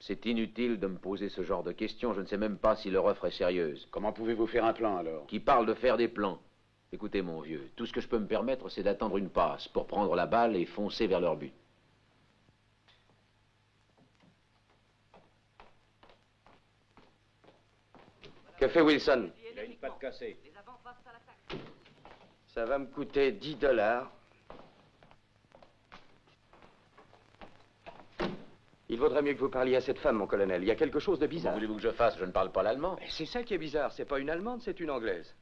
C'est inutile de me poser ce genre de questions. Je ne sais même pas si leur offre est sérieuse. Comment pouvez-vous faire un plan, alors? Qui parle de faire des plans? Écoutez, mon vieux, tout ce que je peux me permettre, c'est d'attendre une passe pour prendre la balle et foncer vers leur but. Que fait Wilson? Il a une patte cassée. Ça va me coûter $10. Il vaudrait mieux que vous parliez à cette femme, mon colonel. Il y a quelque chose de bizarre. Comment voulez-vous que je fasse? Je ne parle pas l'allemand. C'est ça qui est bizarre. C'est pas une Allemande, c'est une Anglaise.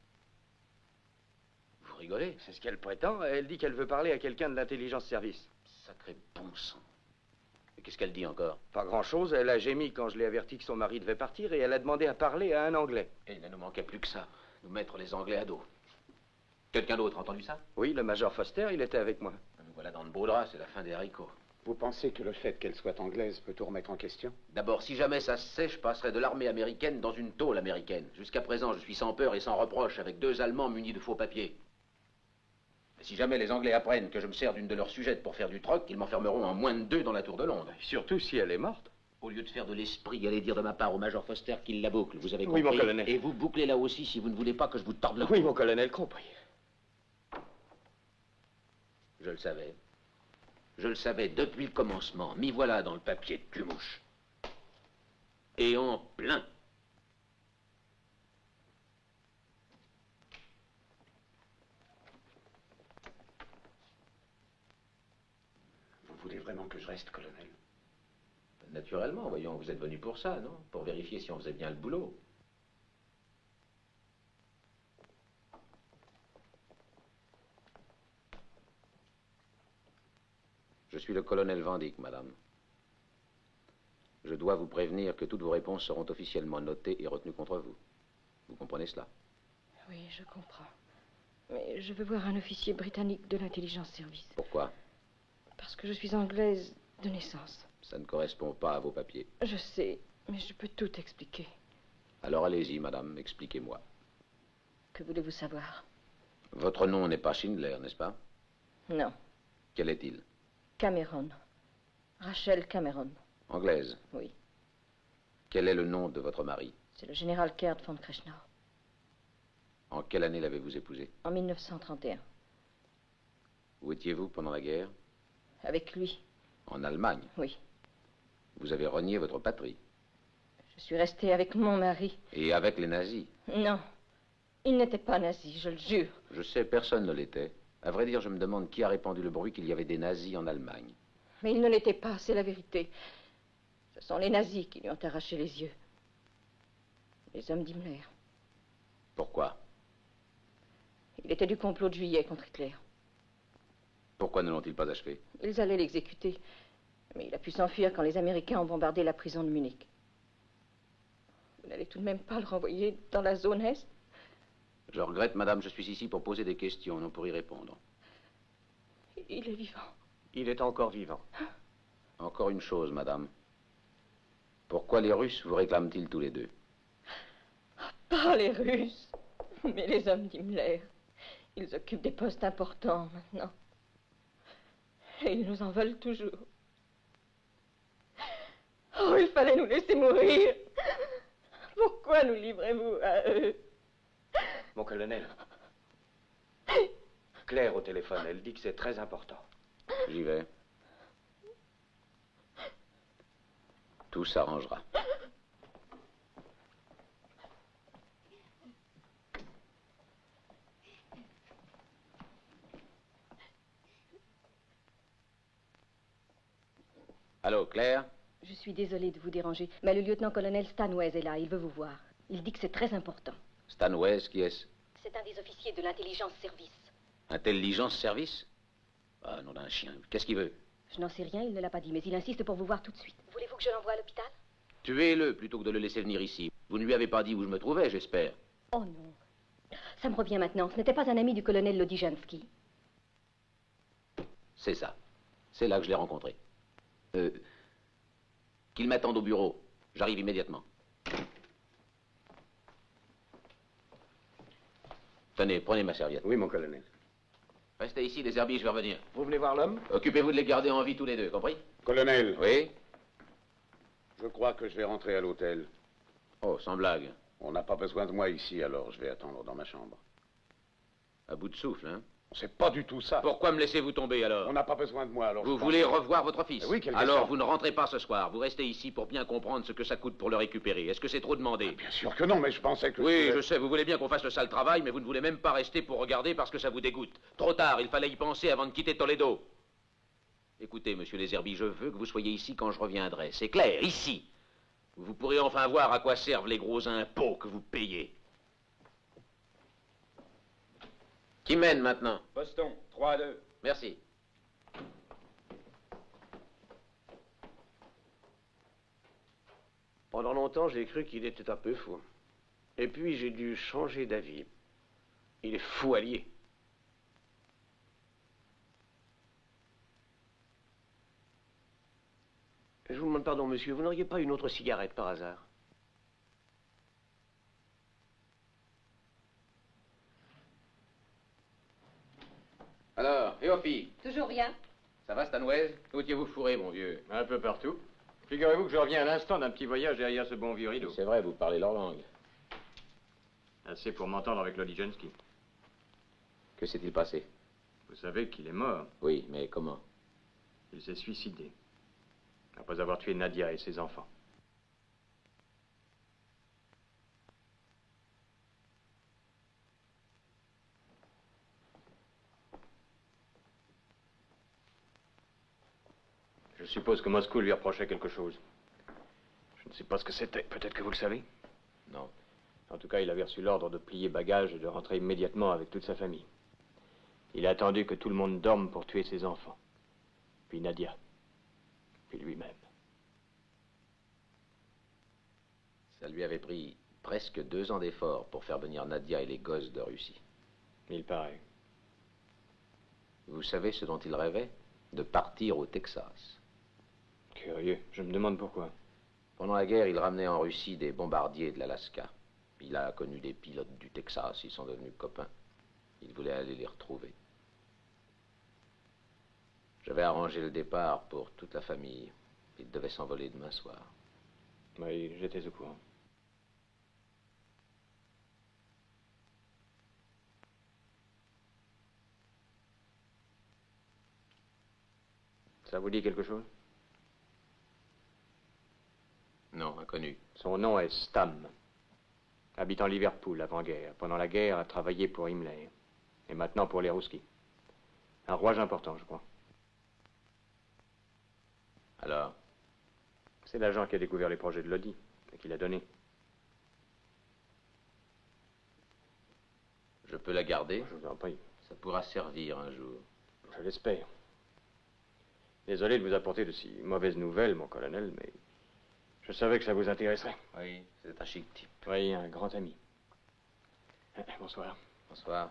Vous rigolez? C'est ce qu'elle prétend. Elle dit qu'elle veut parler à quelqu'un de l'intelligence service. Sacré bon sang. Et qu'est-ce qu'elle dit encore? Pas grand-chose. Elle a gémi quand je l'ai averti que son mari devait partir et elle a demandé à parler à un Anglais. Et il ne nous manquait plus que ça. Nous mettre les Anglais à dos. Quelqu'un d'autre a entendu ça? Oui, le major Foster, il était avec moi. Nous voilà dans de beaux draps, c'est la fin des haricots. Vous pensez que le fait qu'elle soit anglaise peut tout remettre en question? D'abord, si jamais ça se sait, je passerai de l'armée américaine dans une tôle américaine. Jusqu'à présent, je suis sans peur et sans reproche avec 2 Allemands munis de faux papiers. Et si jamais les Anglais apprennent que je me sers d'une de leurs sujettes pour faire du troc, ils m'enfermeront en moins de 2 dans la tour de Londres. Surtout si elle est morte. Au lieu de faire de l'esprit, allez dire de ma part au major Foster qu'il la boucle. Vous avez compris? Oui, mon colonel. Et vous bouclez là aussi si vous ne voulez pas que je vous torde le cou. Oui, mon colonel, compris. Je le savais. Je le savais depuis le commencement. M'y voilà dans le papier de cul-mouche. Et en plein. Vous voulez vraiment que je reste, colonel? Naturellement, voyons, vous êtes venu pour ça, non? Pour vérifier si on faisait bien le boulot. Je suis le colonel Van Dyck, madame. Je dois vous prévenir que toutes vos réponses seront officiellement notées et retenues contre vous. Vous comprenez cela? Oui, je comprends. Mais je veux voir un officier britannique de l'intelligence service. Pourquoi? Parce que je suis anglaise de naissance. Ça ne correspond pas à vos papiers. Je sais, mais je peux tout expliquer. Alors allez-y, madame, expliquez-moi. Que voulez-vous savoir? Votre nom n'est pas Schindler, n'est-ce pas? Non. Quel est-il? Cameron. Rachel Cameron. Anglaise? Oui. Quel est le nom de votre mari? C'est le général Kurt von Kreshno. En quelle année l'avez-vous épousé? En 1931. Où étiez-vous pendant la guerre? Avec lui. En Allemagne? Oui. Vous avez renié votre patrie? Je suis restée avec mon mari. Et avec les nazis? Non. Il n'était pas nazi, je le jure. Je sais, personne ne l'était. À vrai dire, je me demande qui a répandu le bruit qu'il y avait des nazis en Allemagne. Mais il ne l'était pas, c'est la vérité. Ce sont les nazis qui lui ont arraché les yeux. Les hommes d'Himmler. Pourquoi? Il était du complot de juillet contre Hitler. Pourquoi ne l'ont-ils pas achevé? Ils allaient l'exécuter. Mais il a pu s'enfuir quand les Américains ont bombardé la prison de Munich. Vous n'allez tout de même pas le renvoyer dans la zone Est? Je regrette, madame, je suis ici pour poser des questions, non pour y répondre. Il est vivant. Il est encore vivant. Encore une chose, madame. Pourquoi les Russes vous réclament-ils tous les deux? Pas les Russes, mais les hommes d'Himmler. Ils occupent des postes importants maintenant. Et ils nous en veulent toujours. Oh, il fallait nous laisser mourir. Pourquoi nous livrez-vous à eux? Mon colonel. Claire au téléphone, elle dit que c'est très important. J'y vais. Tout s'arrangera. Allô, Claire? Je suis désolée de vous déranger, mais le lieutenant-colonel Stanway est là. Il veut vous voir. Il dit que c'est très important. Stanway, qui est-ce? C'est un des officiers de l'intelligence service. Intelligence service? Ah, nom d'un chien. Qu'est-ce qu'il veut? Je n'en sais rien, il ne l'a pas dit, mais il insiste pour vous voir tout de suite. Voulez-vous que je l'envoie à l'hôpital? Tuez-le plutôt que de le laisser venir ici. Vous ne lui avez pas dit où je me trouvais, j'espère. Oh non. Ça me revient maintenant. Ce n'était pas un ami du colonel Lodijansky. C'est ça. C'est là que je l'ai rencontré. Qu'il m'attende au bureau. J'arrive immédiatement. Tenez, prenez ma serviette. Oui, mon colonel. Restez ici, les herbiers, je vais revenir. Vous venez voir l'homme? Occupez-vous de les garder en vie tous les deux, compris? Colonel. Oui? Je crois que je vais rentrer à l'hôtel. Oh, sans blague. On n'a pas besoin de moi ici, alors je vais attendre dans ma chambre. À bout de souffle, hein? C'est pas du tout ça. Pourquoi me laissez-vous tomber, alors? On n'a pas besoin de moi, alors... Vous voulez revoir votre fils? Oui, quelque Alors, sorte. vous ne rentrez pas ce soir. Vous restez ici pour bien comprendre ce que ça coûte pour le récupérer. Est-ce que c'est trop demandé? Bien sûr que non, mais je pensais que... Oui, je sais, vous voulez bien qu'on fasse le sale travail, mais vous ne voulez même pas rester pour regarder parce que ça vous dégoûte. Trop tard, il fallait y penser avant de quitter Toledo. Écoutez, monsieur Leserby, je veux que vous soyez ici quand je reviendrai. C'est clair, ici. Vous pourrez enfin voir à quoi servent les gros impôts que vous payez. Qui mène maintenant? Boston, 3-2. Merci. Pendant longtemps, j'ai cru qu'il était un peu fou. Et puis, j'ai dû changer d'avis. Il est fou allié. Je vous demande pardon, monsieur, vous n'auriez pas une autre cigarette par hasard? Alors, et aux filles? Toujours rien. Ça va, Stanway? Où étiez-vous fourré, mon vieux? Un peu partout. Figurez-vous que je reviens à l'instant d'un petit voyage derrière ce bon vieux rideau. C'est vrai, vous parlez leur langue. Assez pour m'entendre avec Lodijansky. Que s'est-il passé? Vous savez qu'il est mort. Oui, mais comment? Il s'est suicidé. Après avoir tué Nadia et ses enfants. Je suppose que Moscou lui reprochait quelque chose. Je ne sais pas ce que c'était. Peut-être que vous le savez? Non. En tout cas, il avait reçu l'ordre de plier bagages et de rentrer immédiatement avec toute sa famille. Il a attendu que tout le monde dorme pour tuer ses enfants. Puis Nadia. Puis lui-même. Ça lui avait pris presque 2 ans d'efforts pour faire venir Nadia et les gosses de Russie. Il paraît. Vous savez ce dont il rêvait? De partir au Texas. Curieux. Je me demande pourquoi. Pendant la guerre, il ramenait en Russie des bombardiers de l'Alaska. Il a connu des pilotes du Texas, ils sont devenus copains. Il voulait aller les retrouver. J'avais arrangé le départ pour toute la famille. Il devait s'envoler demain soir. Oui, j'étais au courant. Ça vous dit quelque chose? Non, inconnu. Son nom est Stam. Habitant Liverpool avant-guerre. Pendant la guerre, a travaillé pour Himmler. Et maintenant pour les Rousskis. Un rouage important, je crois. Alors? C'est l'agent qui a découvert les projets de Lodi et qui l'a donné. Je peux la garder? Je vous en prie. Ça pourra servir un jour. Je l'espère. Désolé de vous apporter de si mauvaises nouvelles, mon colonel, mais je savais que ça vous intéresserait. Oui, c'est un chic type. Oui, un grand ami. Bonsoir. Bonsoir.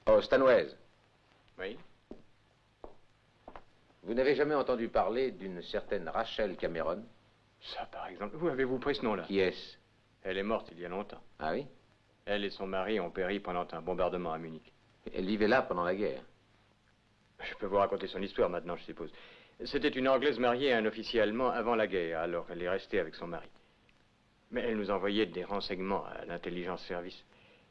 Oh, Stanway. Oui? Vous n'avez jamais entendu parler d'une certaine Rachel Cameron? Ça, par exemple. Où avez-vous pris ce nom-là? Qui est-ce? Elle est morte il y a longtemps. Ah oui? Elle et son mari ont péri pendant un bombardement à Munich. Elle vivait là pendant la guerre. Je peux vous raconter son histoire maintenant, je suppose. C'était une Anglaise mariée à un officier allemand avant la guerre, alors elle est restée avec son mari. Mais elle nous envoyait des renseignements à l'intelligence service.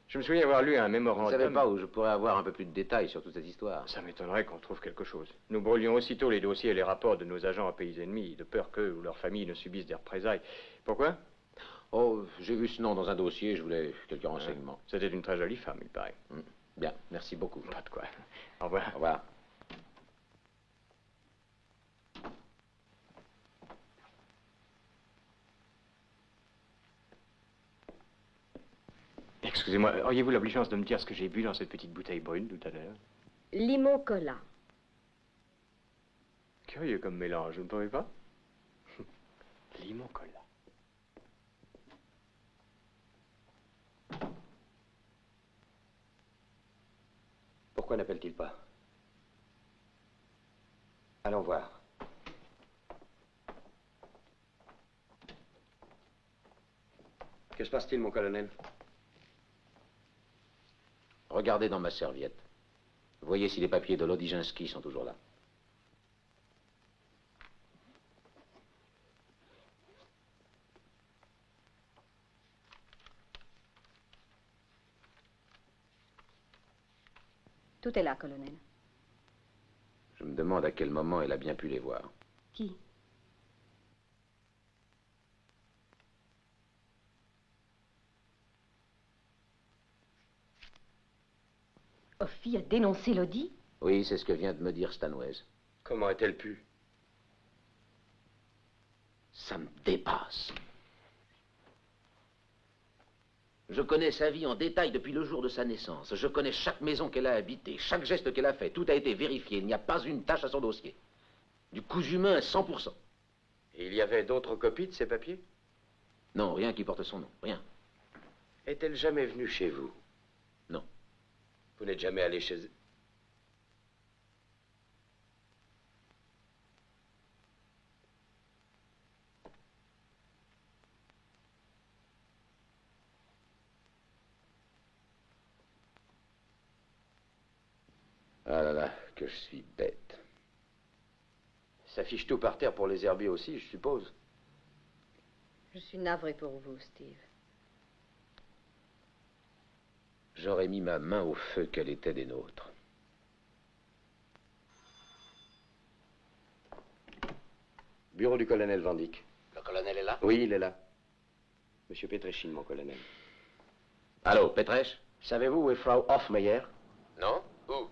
Je me souviens avoir lu un Vous ne mémorandum... savez pas où je pourrais avoir un peu plus de détails sur toute cette histoire? Ça m'étonnerait qu'on trouve quelque chose. Nous brûlions aussitôt les dossiers et les rapports de nos agents à pays ennemis, de peur qu'eux ou leurs familles ne subissent des représailles. Pourquoi? Oh, j'ai vu ce nom dans un dossier, je voulais quelques renseignements. C'était une très jolie femme, il paraît. Bien, merci beaucoup. Pas de quoi. Au revoir. Au revoir. Excusez-moi, auriez-vous l'obligeance de me dire ce que j'ai bu dans cette petite bouteille brune tout à l'heure? Limon-cola. Curieux comme mélange, vous ne trouvez pas? Limon-cola. Pourquoi n'appelle-t-il pas? Allons voir. Que se passe-t-il, mon colonel? Regardez dans ma serviette. Voyez si les papiers de Lodiginski sont toujours là. Tout est là, colonel. Je me demande à quel moment elle a bien pu les voir. Qui? Ophi a dénoncé Lodi? Oui, c'est ce que vient de me dire Stanway. Comment a-t-elle pu? Ça me dépasse. Je connais sa vie en détail depuis le jour de sa naissance. Je connais chaque maison qu'elle a habitée, chaque geste qu'elle a fait. Tout a été vérifié. Il n'y a pas une tâche à son dossier. Du cousu humain à 100%. Et il y avait d'autres copies de ces papiers? Non, rien qui porte son nom. Rien. Est-elle jamais venue chez vous? Non. Vous n'êtes jamais allé chez... Ah là là, que je suis bête. Ça fiche tout par terre pour les herbiers aussi, je suppose. Je suis navré pour vous, Steve. J'aurais mis ma main au feu qu'elle était des nôtres. Bureau du colonel Van Dyck. Le colonel est là? Oui, il est là. Monsieur Petréchine, mon colonel. Allô, Petrèche? Savez-vous où est Frau Hofmeyer? Non? Où?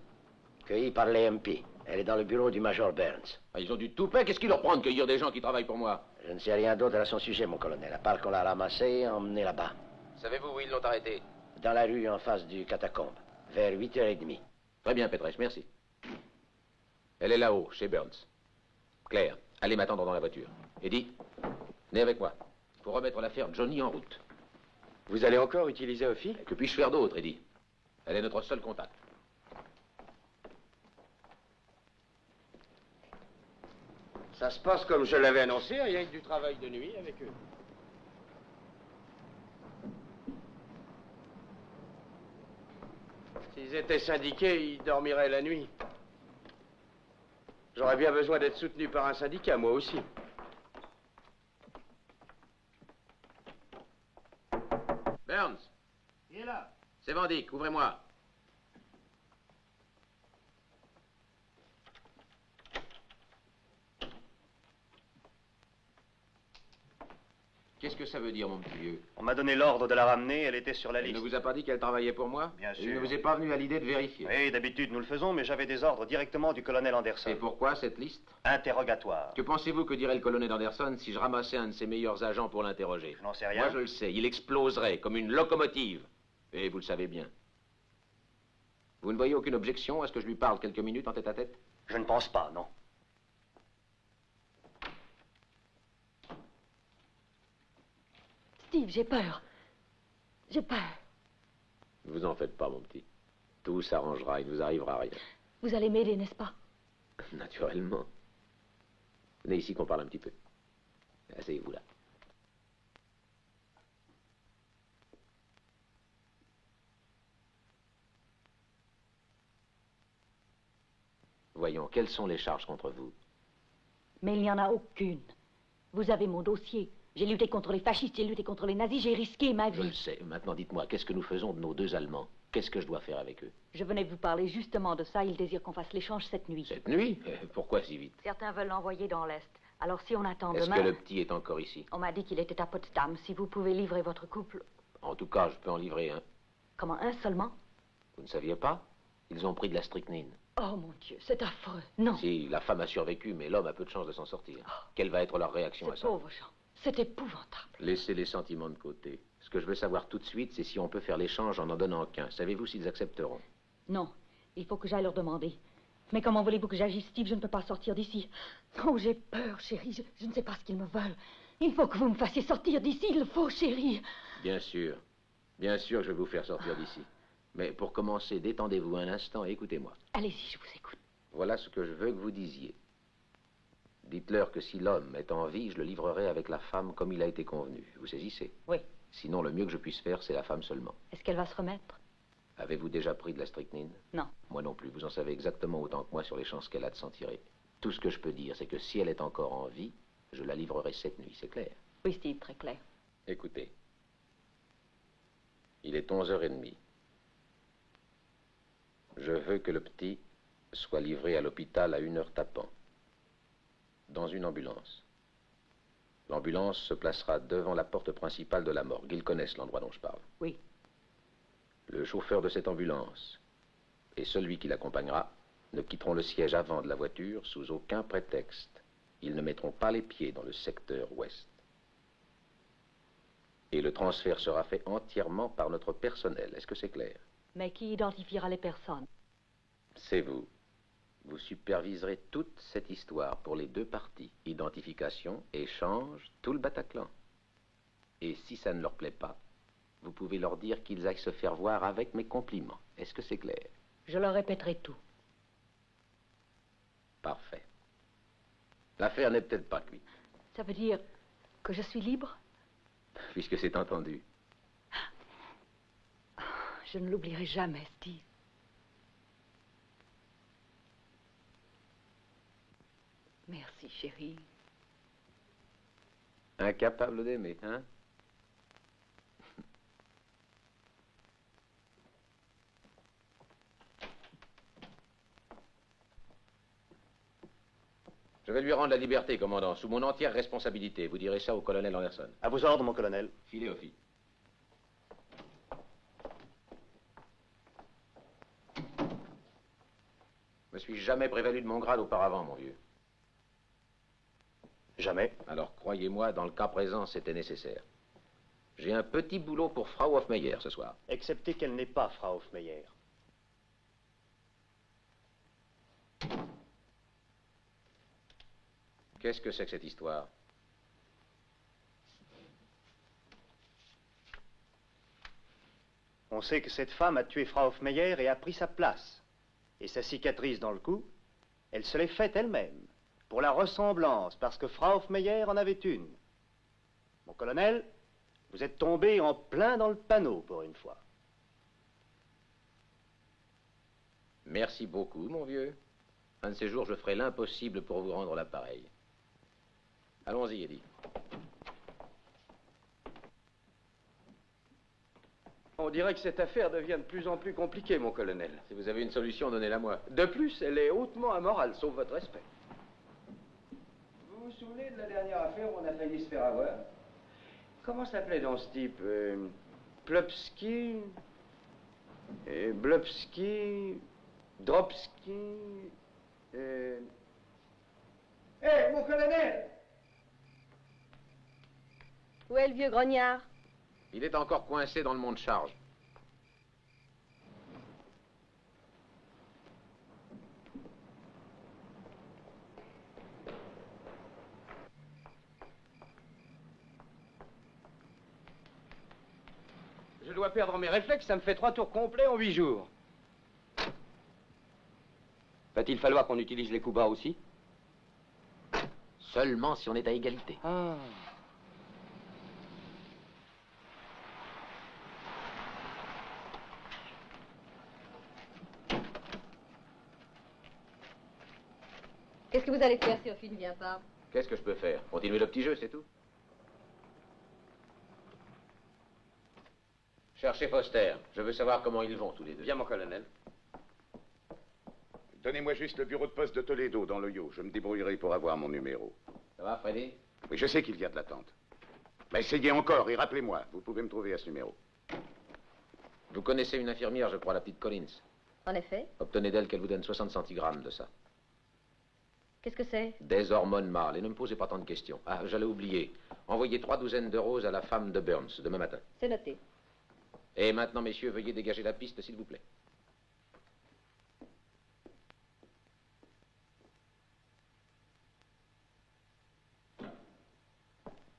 Cueillie par l'EMP. Elle est dans le bureau du major Burns. Ah, ils ont du toupet. Qu'est-ce qu'il leur prend de cueillir des gens qui travaillent pour moi? Je ne sais rien d'autre à son sujet, mon colonel, à part qu'on l'a ramassée et emmenée là-bas. Savez-vous où ils l'ont arrêté? Dans la rue en face du catacombe, vers 8h30. Très bien, Petrèche, merci. Elle est là-haut, chez Burns. Claire, allez m'attendre dans la voiture. Eddie, venez avec moi. Faut remettre l'affaire Johnny en route. Vous allez encore utiliser Ophi? Que puis-je faire d'autre, Eddie? Elle est notre seul contact. Ça se passe comme je l'avais annoncé, rien que du travail de nuit avec eux. S'ils étaient syndiqués, ils dormiraient la nuit. J'aurais bien besoin d'être soutenu par un syndicat, moi aussi. Burns. Il est là. C'est Van Dyck, ouvrez-moi. Qu'est-ce que ça veut dire, mon petit vieux? On m'a donné l'ordre de la ramener, elle était sur la Elle liste. ne vous a pas dit qu'elle travaillait pour moi? Bien sûr. Il ne vous est pas venu à l'idée de vérifier? Oui, d'habitude nous le faisons, mais j'avais des ordres directement du colonel Anderson. Et pourquoi cette liste? Interrogatoire. Que pensez-vous que dirait le colonel Anderson si je ramassais un de ses meilleurs agents pour l'interroger? Je n'en sais rien. Moi, je le sais. Il exploserait comme une locomotive. Et vous le savez bien. Vous ne voyez aucune objection à ce que je lui parle quelques minutes en tête-à-tête? Je ne pense pas, non. Steve, j'ai peur. J'ai peur. Ne vous en faites pas, mon petit. Tout s'arrangera, il ne vous arrivera rien. Vous allez m'aider, n'est-ce pas? Naturellement. Venez ici qu'on parle un petit peu. Asseyez-vous là. Voyons, quelles sont les charges contre vous? Mais il n'y en a aucune. Vous avez mon dossier. J'ai lutté contre les fascistes, j'ai lutté contre les nazis, j'ai risqué ma vie. Je le sais. Maintenant, dites-moi, qu'est-ce que nous faisons de nos 2 Allemands? Qu'est-ce que je dois faire avec eux? Je venais vous parler justement de ça. Ils désirent qu'on fasse l'échange cette nuit. Cette nuit? Pourquoi si vite? Certains veulent l'envoyer dans l'Est. Alors si on attend Est-ce demain... que le petit est encore ici? On m'a dit qu'il était à Potsdam. Si vous pouvez livrer votre couple... En tout cas, je peux en livrer un. Comment, un seulement? Vous ne saviez pas? Ils ont pris de la strychnine. Oh mon Dieu, c'est affreux. Non. Si, la femme a survécu, mais l'homme a peu de chance de s'en sortir. Quelle va être leur réaction à Ces ça? pauvres gens, c'est épouvantable. Laissez les sentiments de côté. Ce que je veux savoir tout de suite, c'est si on peut faire l'échange en donnant qu'un. Savez-vous s'ils accepteront? Non, il faut que j'aille leur demander. Mais comment voulez-vous que j'agisse, Steve? Je ne peux pas sortir d'ici. Oh, j'ai peur, chérie. Je ne sais pas ce qu'ils me veulent. Il faut que vous me fassiez sortir d'ici. Il faut, chérie. Bien sûr. Bien sûr que je vais vous faire sortir d'ici. Mais pour commencer, détendez-vous un instant et écoutez-moi. Allez-y, je vous écoute. Voilà ce que je veux que vous disiez. Dites-leur que si l'homme est en vie, je le livrerai avec la femme comme il a été convenu. Vous saisissez? Oui. Sinon, le mieux que je puisse faire, c'est la femme seulement. Est-ce qu'elle va se remettre? Avez-vous déjà pris de la strychnine? Non. Moi non plus. Vous en savez exactement autant que moi sur les chances qu'elle a de s'en tirer. Tout ce que je peux dire, c'est que si elle est encore en vie, je la livrerai cette nuit, c'est clair? Oui, Steve, très clair. Écoutez. Il est 11h30. Je veux que le petit soit livré à l'hôpital à 1h tapant, dans une ambulance. L'ambulance se placera devant la porte principale de la morgue. Ils connaissent l'endroit dont je parle. Oui. Le chauffeur de cette ambulance et celui qui l'accompagnera ne quitteront le siège avant de la voiture sous aucun prétexte. Ils ne mettront pas les pieds dans le secteur ouest. Et le transfert sera fait entièrement par notre personnel. Est-ce que c'est clair? Mais qui identifiera les personnes? C'est vous. Vous superviserez toute cette histoire pour les 2 parties. Identification, échange, tout le Bataclan. Et si ça ne leur plaît pas, vous pouvez leur dire qu'ils aillent se faire voir avec mes compliments. Est-ce que c'est clair? Je leur répéterai tout. Parfait. L'affaire n'est peut-être pas cuite. Ça veut dire que je suis libre? Puisque c'est entendu. Je ne l'oublierai jamais, Steve. Merci, chérie. Incapable d'aimer, hein? Je vais lui rendre la liberté, commandant, sous mon entière responsabilité. Vous direz ça au colonel Anderson. À vos ordres, mon colonel. Filez aux filles. Je me suis jamais prévalu de mon grade auparavant, mon vieux. Jamais. Alors, croyez-moi, dans le cas présent, c'était nécessaire. J'ai un petit boulot pour Frau Hofmeyer ce soir. Excepté qu'elle n'est pas Frau Hofmeyer. Qu'est-ce que c'est que cette histoire? On sait que cette femme a tué Frau Hofmeyer et a pris sa place. Et sa cicatrice dans le cou, elle se l'est faite elle-même. Pour la ressemblance, parce que Frau Hofmeyer en avait une. Mon colonel, vous êtes tombé en plein dans le panneau pour une fois. Merci beaucoup, mon vieux. Un de ces jours, je ferai l'impossible pour vous rendre l'appareil. Allons-y, Eddie. On dirait que cette affaire devient de plus en plus compliquée, mon colonel. Si vous avez une solution, donnez-la moi. De plus, elle est hautement amorale, sauf votre respect. Vous vous souvenez de la dernière affaire où on a failli se faire avoir? Comment s'appelait dans ce type Plopski, Blopski, Dropski... mon colonel! Où est le vieux grognard? Il est encore coincé dans le mont de charge. Je dois perdre mes réflexes, ça me fait 3 tours complets en 8 jours. Va-t-il falloir qu'on utilise les coups bas aussi? Seulement si on est à égalité. Ah. Qu'est-ce que vous allez faire si Ophi ne vient pas? Qu'est-ce que je peux faire? Continuer le petit jeu, c'est tout. Cherchez Foster. Je veux savoir comment ils vont tous les deux. Bien, mon colonel. Donnez-moi juste le bureau de poste de Toledo, dans l'Ohio. Je me débrouillerai pour avoir mon numéro. Ça va, Freddy? Oui, je sais qu'il y a de l'attente. Mais essayez encore et rappelez-moi. Vous pouvez me trouver à ce numéro. Vous connaissez une infirmière, je crois, la petite Collins. En effet. Obtenez d'elle qu'elle vous donne 60 centigrammes de ça. Qu'est-ce que c'est? Des hormones mâles. Et ne me posez pas tant de questions. Ah, j'allais oublier. Envoyez 3 douzaines de roses à la femme de Burns demain matin. C'est noté. Et maintenant, messieurs, veuillez dégager la piste, s'il vous plaît.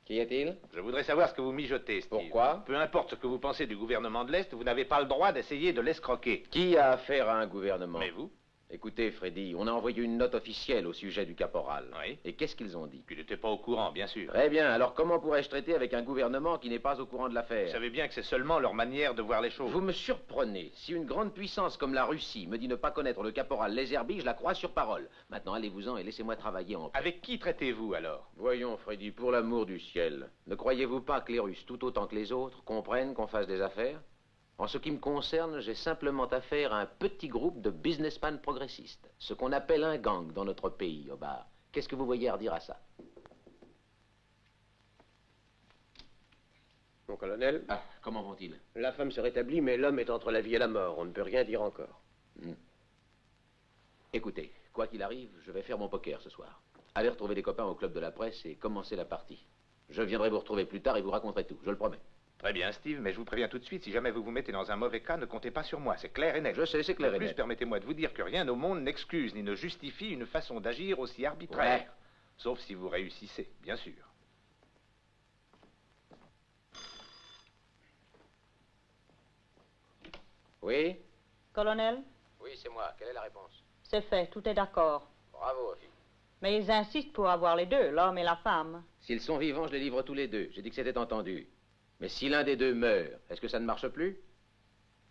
Qu'y a-t-il? Je voudrais savoir ce que vous mijotez, Steve. Pourquoi? Peu importe ce que vous pensez du gouvernement de l'Est, vous n'avez pas le droit d'essayer de l'escroquer. Qui a affaire à un gouvernement? Mais vous? Écoutez, Freddy, on a envoyé une note officielle au sujet du caporal. Oui. Et qu'est-ce qu'ils ont dit? Qu'il n'était pas au courant, bien sûr. Très bien. Alors comment pourrais-je traiter avec un gouvernement qui n'est pas au courant de l'affaire? Vous savez bien que c'est seulement leur manière de voir les choses. Vous me surprenez. Si une grande puissance comme la Russie me dit ne pas connaître le caporal Laserby, je la crois sur parole. Maintenant, allez-vous-en et laissez-moi travailler en paix. Avec qui traitez-vous, alors? Voyons, Freddy, pour l'amour du ciel, ne croyez-vous pas que les Russes, tout autant que les autres, comprennent qu'on fasse des affaires? En ce qui me concerne, j'ai simplement affaire à un petit groupe de businessmen progressistes. Ce qu'on appelle un gang dans notre pays, au bar. Qu'est-ce que vous voyez à redire à ça? Mon colonel. Ah, comment vont-ils? La femme se rétablit, mais l'homme est entre la vie et la mort. On ne peut rien dire encore. Écoutez, quoi qu'il arrive, je vais faire mon poker ce soir. Allez retrouver des copains au club de la presse et commencer la partie. Je viendrai vous retrouver plus tard et vous raconterai tout, je le promets. Très bien, Steve, mais je vous préviens tout de suite, si jamais vous vous mettez dans un mauvais cas, ne comptez pas sur moi, c'est clair et net. Je sais, c'est clair et plus, net. permettez-moi de vous dire que rien au monde n'excuse ni ne justifie une façon d'agir aussi arbitraire. Ouais. Sauf si vous réussissez, bien sûr. Oui? Colonel, Oui, c'est moi. Quelle est la réponse? c'est fait, tout est d'accord. Bravo, Ophi. Mais ils insistent pour avoir les deux, l'homme et la femme. S'ils sont vivants, je les livre tous les deux. J'ai dit que c'était entendu. Mais si l'un des deux meurt, est-ce que ça ne marche plus?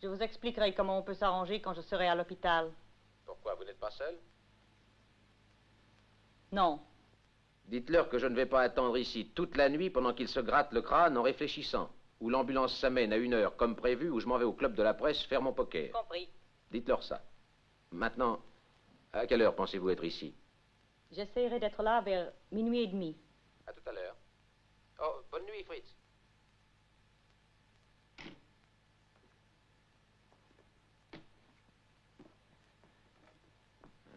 Je vous expliquerai comment on peut s'arranger quand je serai à l'hôpital. Pourquoi? Vous n'êtes pas seul? Non. Dites-leur que je ne vais pas attendre ici toute la nuit pendant qu'ils se grattent le crâne en réfléchissant. Ou l'ambulance s'amène à 1h comme prévu, ou je m'en vais au club de la presse faire mon poker. Compris. Dites-leur ça. Maintenant, à quelle heure pensez-vous être ici? J'essaierai d'être là vers 00h30. À tout à l'heure. Oh, bonne nuit, Fritz.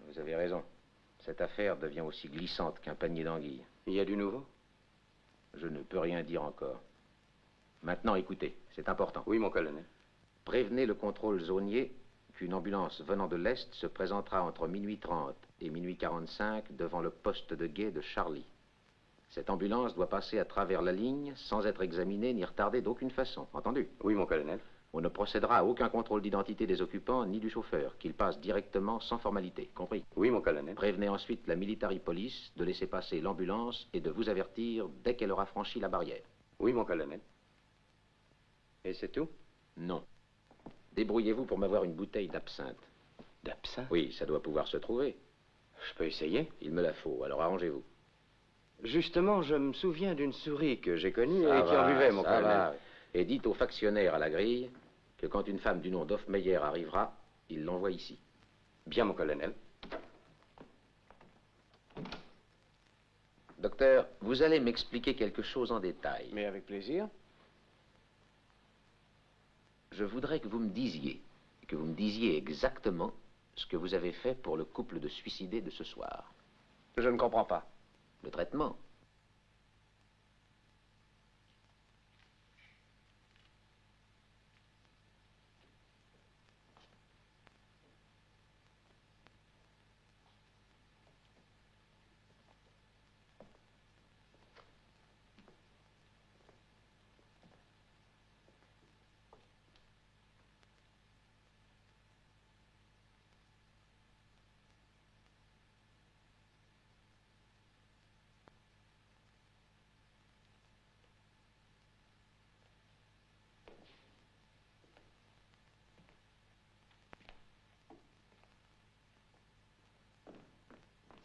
Vous avez raison. Cette affaire devient aussi glissante qu'un panier d'anguilles. Il y a du nouveau? Je ne peux rien dire encore. Maintenant, écoutez, c'est important. Oui, mon colonel. Prévenez le contrôle zonier qu'une ambulance venant de l'Est se présentera entre 00h30 et 00h45 devant le poste de guet de Charlie. Cette ambulance doit passer à travers la ligne sans être examinée ni retardée d'aucune façon. Entendu? Oui, mon colonel. On ne procédera à aucun contrôle d'identité des occupants ni du chauffeur, qu'il passe directement sans formalité. Compris? Oui, mon colonel. Prévenez ensuite la military police de laisser passer l'ambulance et de vous avertir dès qu'elle aura franchi la barrière. Oui, mon colonel. Et c'est tout? Non. Débrouillez-vous pour m'avoir une bouteille d'absinthe. D'absinthe? Oui, ça doit pouvoir se trouver. Je peux essayer? Il me la faut, alors arrangez-vous. Justement, je me souviens d'une souris que j'ai connue Ça et qui va, en buvait, mon ça colonel. va. Et dites aux factionnaires à la grille que quand une femme du nom d'Hoffmeyer arrivera, ils l'envoient ici. Bien, mon colonel. Docteur, vous allez m'expliquer quelque chose en détail. Mais avec plaisir. Je voudrais que vous me disiez exactement ce que vous avez fait pour le couple de suicidés de ce soir. Je ne comprends pas. Le traitement.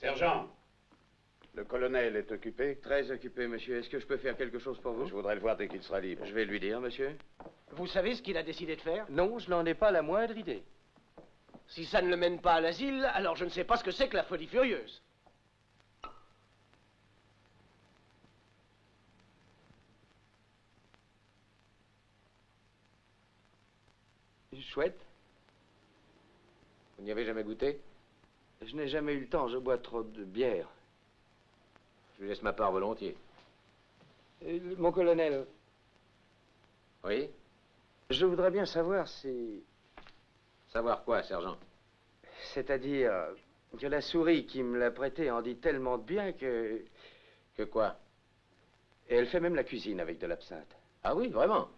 Sergent, Le colonel est occupé? Très occupé, monsieur. Est-ce que je peux faire quelque chose pour vous? Je voudrais le voir dès qu'il sera libre. Je vais lui dire, monsieur. Vous savez ce qu'il a décidé de faire? Non, je n'en ai pas la moindre idée. Si ça ne le mène pas à l'asile, alors je ne sais pas ce que c'est que la folie furieuse. Chouette. Vous n'y avez jamais goûté? Je n'ai jamais eu le temps, je bois trop de bière. Je lui laisse ma part volontiers. Mon colonel. Oui? Je voudrais bien savoir si... Savoir quoi, sergent? C'est-à-dire que la souris qui me l'a prêtée en dit tellement de bien que... Que quoi? Et elle fait même la cuisine avec de l'absinthe. Ah oui, vraiment?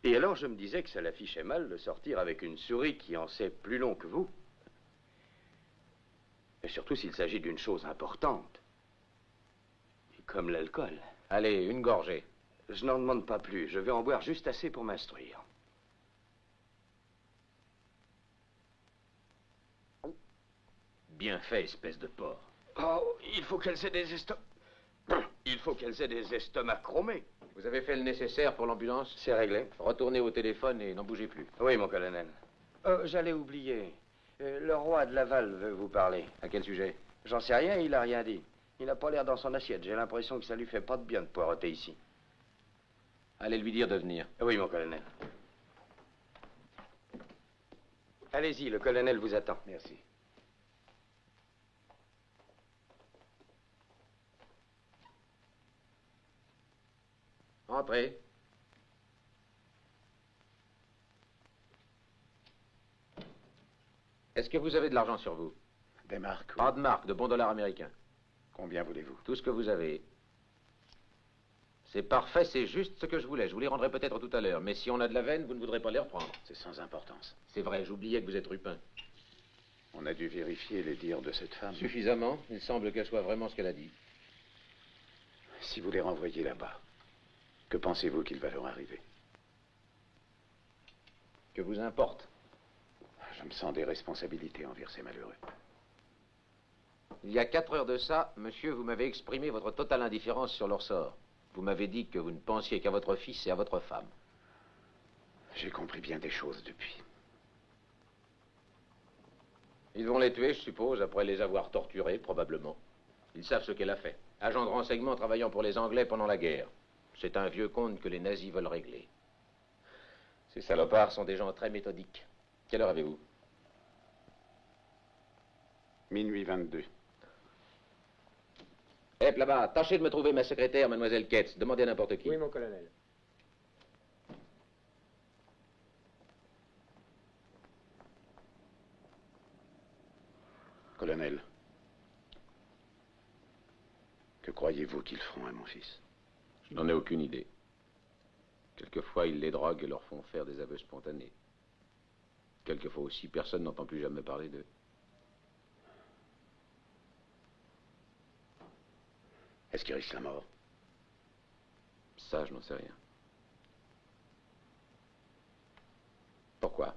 Et alors je me disais que ça l'affichait mal de sortir avec une souris qui en sait plus long que vous. Et surtout s'il s'agit d'une chose importante. Comme l'alcool. Allez, une gorgée. Je n'en demande pas plus. Je vais en boire juste assez pour m'instruire. Bien fait, espèce de porc. Oh, il faut qu'elles aient des Il faut qu'elles aient des estomacs chromés. Vous avez fait le nécessaire pour l'ambulance? C'est réglé. Retournez au téléphone et n'en bougez plus. Oui, mon colonel. J'allais oublier. Le roi de Laval veut vous parler. À quel sujet? J'en sais rien, il a rien dit. Il n'a pas l'air dans son assiette. J'ai l'impression que ça lui fait pas de bien de poireauter ici. Allez lui dire de venir. Oui, mon colonel. Allez-y, le colonel vous attend. Merci. Entrez. Est-ce que vous avez de l'argent sur vous? Des marques. Oui. Pas de marques, de bons dollars américains. Combien voulez-vous? Tout ce que vous avez. C'est parfait, c'est juste ce que je voulais. Je vous les rendrai peut-être tout à l'heure. Mais si on a de la veine, vous ne voudrez pas les reprendre. C'est sans importance. C'est vrai, j'oubliais que vous êtes Rupin. On a dû vérifier les dires de cette femme. Suffisamment. Il semble qu'elle soit vraiment ce qu'elle a dit. Si vous les renvoyez là-bas, que pensez-vous qu'il va leur arriver? Que vous importe? Je me sens des responsabilités envers ces malheureux. Il y a 4 heures de ça, monsieur, vous m'avez exprimé votre totale indifférence sur leur sort. Vous m'avez dit que vous ne pensiez qu'à votre fils et à votre femme. J'ai compris bien des choses depuis. Ils vont les tuer, je suppose, après les avoir torturés, probablement. Ils savent ce qu'elle a fait. Agent de renseignement travaillant pour les Anglais pendant la guerre. C'est un vieux compte que les nazis veulent régler. Ces salopards sont des gens très méthodiques. Quelle heure avez-vous? Minuit 22. Hep, là-bas, tâchez de me trouver ma secrétaire, mademoiselle Ketz. Demandez à n'importe qui. Oui, mon colonel. Colonel, que croyez-vous qu'ils feront à mon fils? Je n'en ai aucune idée. Quelquefois, ils les droguent et leur font faire des aveux spontanés. Quelquefois aussi, personne n'entend plus jamais parler d'eux. Est-ce qu'il risque la mort? Ça, je n'en sais rien. Pourquoi?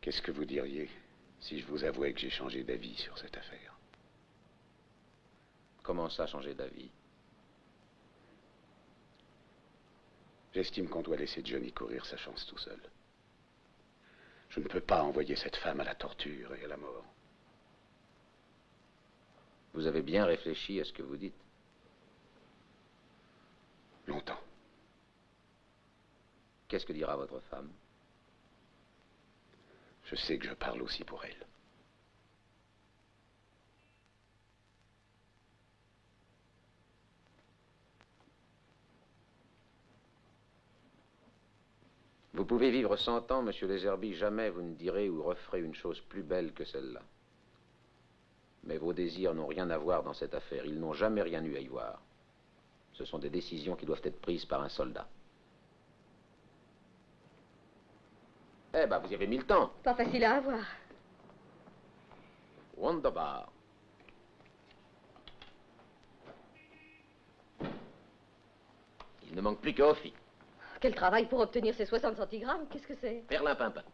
Qu'est-ce que vous diriez si je vous avouais que j'ai changé d'avis sur cette affaire? Comment ça, changer d'avis? J'estime qu'on doit laisser Johnny courir sa chance tout seul. Je ne peux pas envoyer cette femme à la torture et à la mort. Vous avez bien réfléchi à ce que vous dites? Longtemps. Qu'est-ce que dira votre femme? Je sais que je parle aussi pour elle. Vous pouvez vivre 100 ans, monsieur Lézerby, jamais vous ne direz ou referez une chose plus belle que celle-là. Mais vos désirs n'ont rien à voir dans cette affaire. Ils n'ont jamais rien eu à y voir. Ce sont des décisions qui doivent être prises par un soldat. Eh ben, vous y avez mis le temps. Pas facile à avoir. Wonderbar. Il ne manque plus que Ophi. Quel travail pour obtenir ces 60 centigrammes? Qu'est-ce que c'est? Perlimpinpin.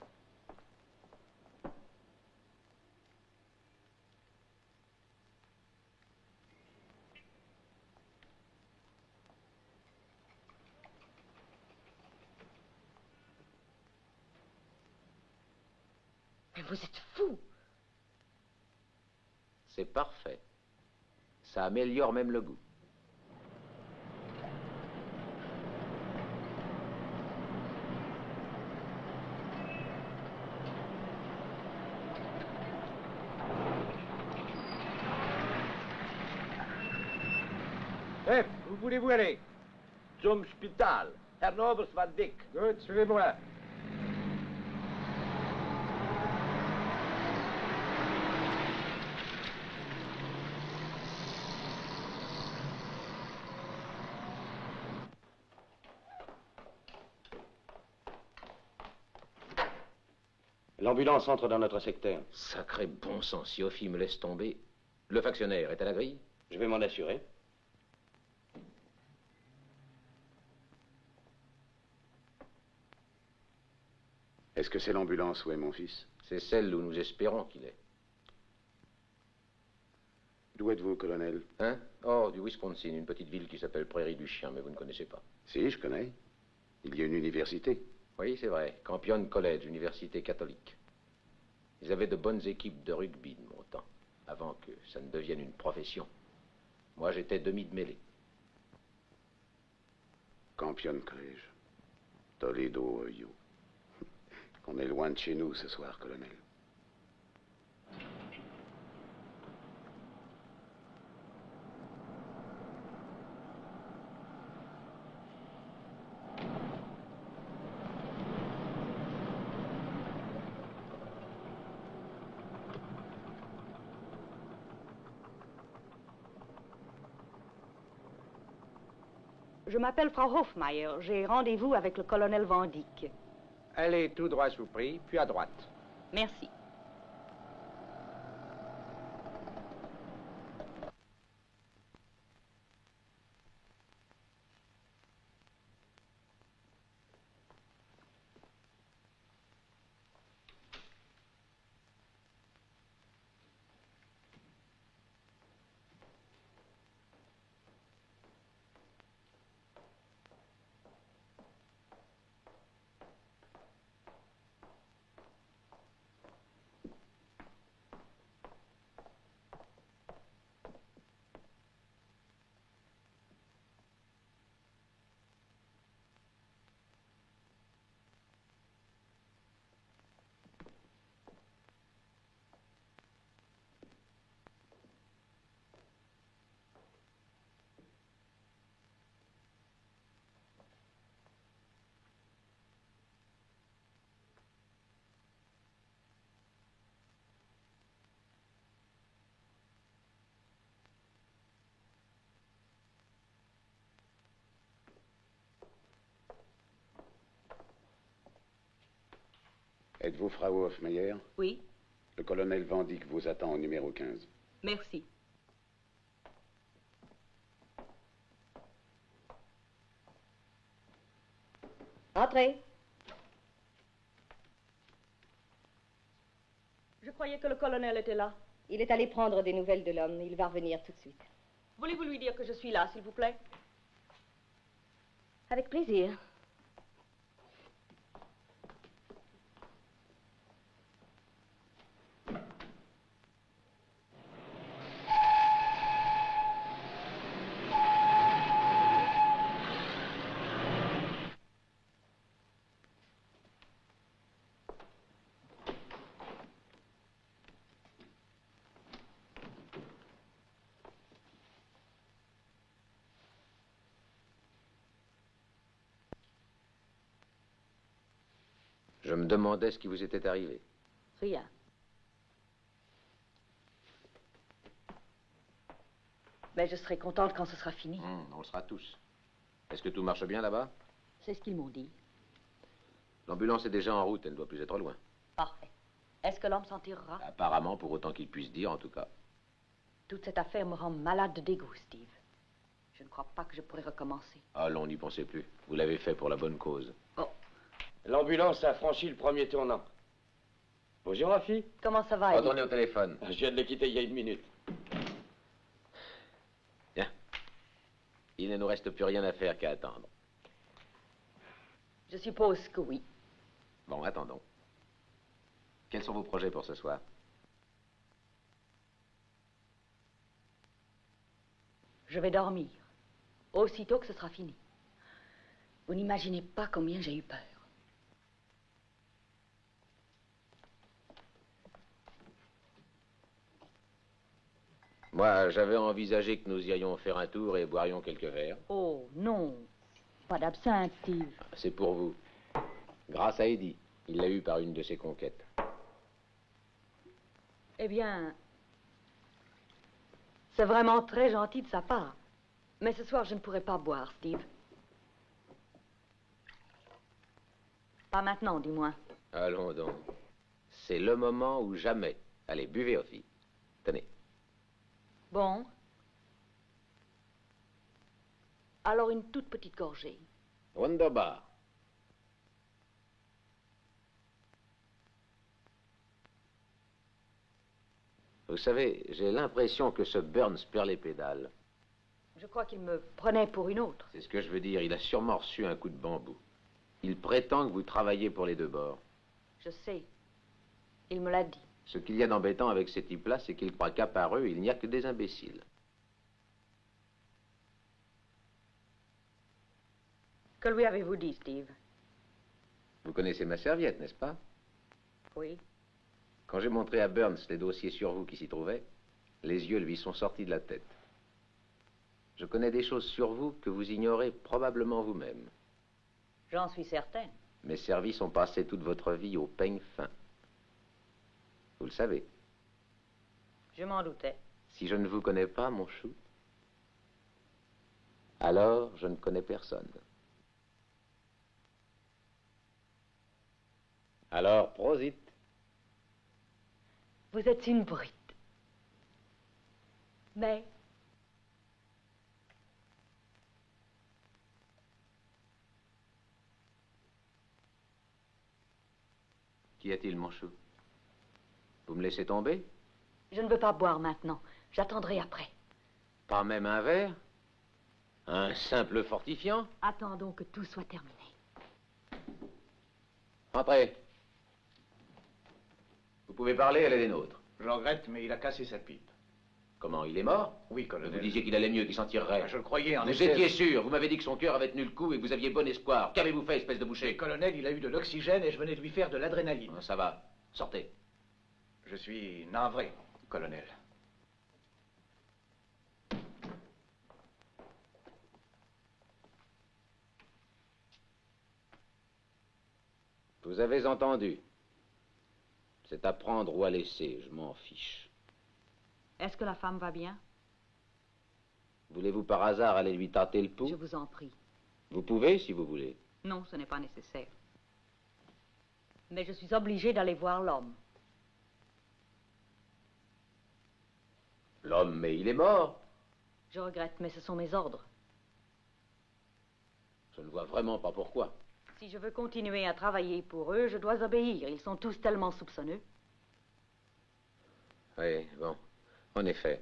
Mais vous êtes fou. C'est parfait. Ça améliore même le goût. Chef, où voulez-vous aller? Zum Spital. Herr Nobers va dick. Good, suivez-moi. L'ambulance entre dans notre secteur. Sacré bon sang, si Ophi me laisse tomber. Le factionnaire est à la grille? Je vais m'en assurer. Est-ce que c'est l'ambulance où est mon fils? C'est celle où nous espérons qu'il est. D'où êtes-vous, colonel? Hein? Oh, du Wisconsin, une petite ville qui s'appelle Prairie du Chien, mais vous ne connaissez pas. Si, je connais. Il y a une université. Oui, c'est vrai. Campion College, université catholique. Ils avaient de bonnes équipes de rugby de mon temps, avant que ça ne devienne une profession. Moi, j'étais demi de mêlée. Campion College. Toledo, Ohio. On est loin de chez nous ce soir, colonel. Je m'appelle Frau Hofmeier. J'ai rendez-vous avec le colonel Van Dyck. Allez tout droit sous prix, puis à droite. Merci. Êtes-vous Frau Hofmeier? Oui, Le colonel Van Dyck vous attend au numéro 15. merci. Entrez. Je croyais que le colonel était là. Il est allé prendre des nouvelles de l'homme. Il va revenir tout de suite. Voulez-vous lui dire que je suis là, s'il vous plaît? Avec plaisir. Je me demandais ce qui vous était arrivé. Rien. Mais je serai contente quand ce sera fini. On le sera tous. Est-ce que tout marche bien là-bas? C'est ce qu'ils m'ont dit. L'ambulance est déjà en route, elle ne doit plus être loin. Parfait. Est-ce que l'homme s'en tirera? Apparemment, pour autant qu'il puisse dire, en tout cas. Toute cette affaire me rend malade de dégoût, Steve. Je ne crois pas que je pourrai recommencer. Allons, n'y pensez plus. Vous l'avez fait pour la bonne cause. Oh. L'ambulance a franchi le premier tournant. Bonjour, Rafi. Comment ça va, Eddie? Retournez au téléphone. Je viens de le quitter il y a une minute. Bien. Il ne nous reste plus rien à faire qu'à attendre. Je suppose que oui. Bon, attendons. Quels sont vos projets pour ce soir? Je vais dormir, aussitôt que ce sera fini. Vous n'imaginez pas combien j'ai eu peur. Moi, j'avais envisagé que nous irions faire un tour et boirions quelques verres. Oh, non. Pas d'absinthe, Steve. C'est pour vous. Grâce à Eddie. Il l'a eu par une de ses conquêtes. Eh bien, c'est vraiment très gentil de sa part. Mais ce soir, je ne pourrai pas boire, Steve. Pas maintenant, du moins. Allons donc. C'est le moment ou jamais. Allez, buvez, aux filles. Tenez. Bon. Alors, une toute petite gorgée. Wunderbar. Vous savez, j'ai l'impression que ce Burns perd les pédales. Je crois qu'il me prenait pour une autre. C'est ce que je veux dire. Il a sûrement reçu un coup de bambou. Il prétend que vous travaillez pour les deux bords. Je sais. Il me l'a dit. Ce qu'il y a d'embêtant avec ces types-là, c'est qu'ils croient qu'à part eux, il n'y a que des imbéciles. Que lui avez-vous dit, Steve? Vous connaissez ma serviette, n'est-ce pas? Oui. Quand j'ai montré à Burns les dossiers sur vous qui s'y trouvaient, les yeux lui sont sortis de la tête. Je connais des choses sur vous que vous ignorez probablement vous-même. J'en suis certaine. Mes services ont passé toute votre vie au peigne fin. Vous le savez. Je m'en doutais. Si je ne vous connais pas, mon chou, alors je ne connais personne. Alors, prosit. Vous êtes une brute. Mais... Qu'y a-t-il, mon chou? Vous me laissez tomber? Je ne veux pas boire maintenant. J'attendrai après. Pas même un verre? Un simple fortifiant? Attendons que tout soit terminé. Entrez. Vous pouvez parler, elle est des nôtres. Je regrette, mais il a cassé sa pipe. Comment, il est mort? Oui, colonel. Vous disiez qu'il allait mieux, qu'il s'en tirerait. Je le croyais, en Vous effet. étiez sûr, vous m'avez dit que son cœur avait tenu le coup et que vous aviez bon espoir. Qu'avez-vous fait, espèce de boucher? Colonel, il a eu de l'oxygène et je venais de lui faire de l'adrénaline. Ça va, sortez. Je suis navré, colonel. Vous avez entendu. C'est à prendre ou à laisser, je m'en fiche. Est-ce que la femme va bien? Voulez-vous par hasard aller lui tâter le pouls? Je vous en prie. Vous pouvez, si vous voulez. Non, ce n'est pas nécessaire. Mais je suis obligée d'aller voir l'homme. L'homme, mais il est mort. Je regrette, mais ce sont mes ordres. Je ne vois vraiment pas pourquoi. Si je veux continuer à travailler pour eux, je dois obéir. Ils sont tous tellement soupçonneux. Oui, bon. En effet.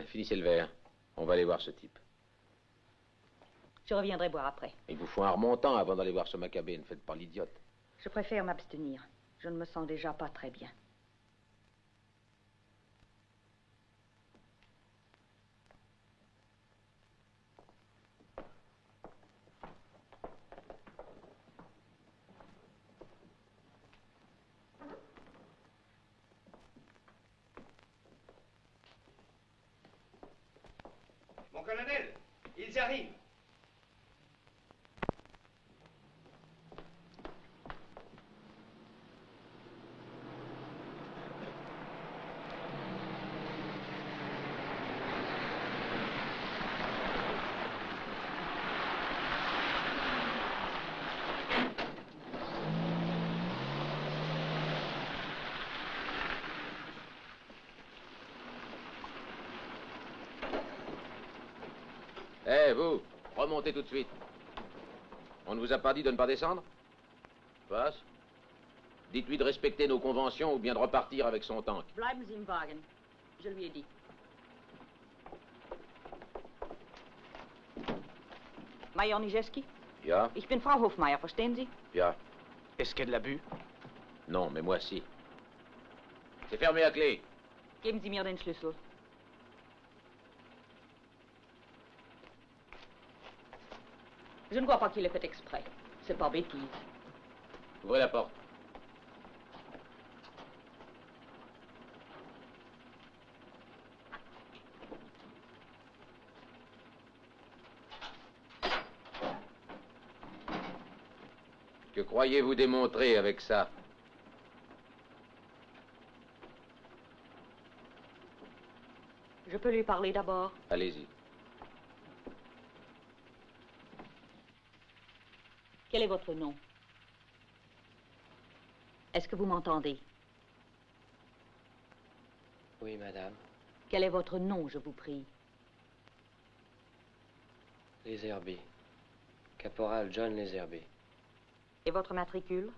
Finissez le verre. On va aller voir ce type. Je reviendrai boire après. Il vous faut un remontant avant d'aller voir ce Maccabée. Ne faites pas l'idiote. Je préfère m'abstenir. Je ne me sens déjà pas très bien. Mon colonel, ils arrivent. Eh, vous, remontez tout de suite. On ne vous a pas dit de ne pas descendre? Passe. Dites-lui de respecter nos conventions ou bien de repartir avec son tank. Bleiben Sie im Wagen. Je lui ai dit. Major Nijeski? Ja? Ich bin Frau Hofmeier, verstehen Sie? Ja. Est-ce qu'elle l'a bu? Non, mais moi si. C'est fermé à clé. Geben Sie mir den Schlüssel. Je ne crois pas qu'il ait fait exprès. C'est pas bêtise. Ouvrez la porte. Que croyez-vous démontrer avec ça? Je peux lui parler d'abord. Allez-y. Quel est votre nom? Est-ce que vous m'entendez? Oui, madame. Quel est votre nom, je vous prie? Les Herbie. Caporal John Les Herbie. Et votre matricule?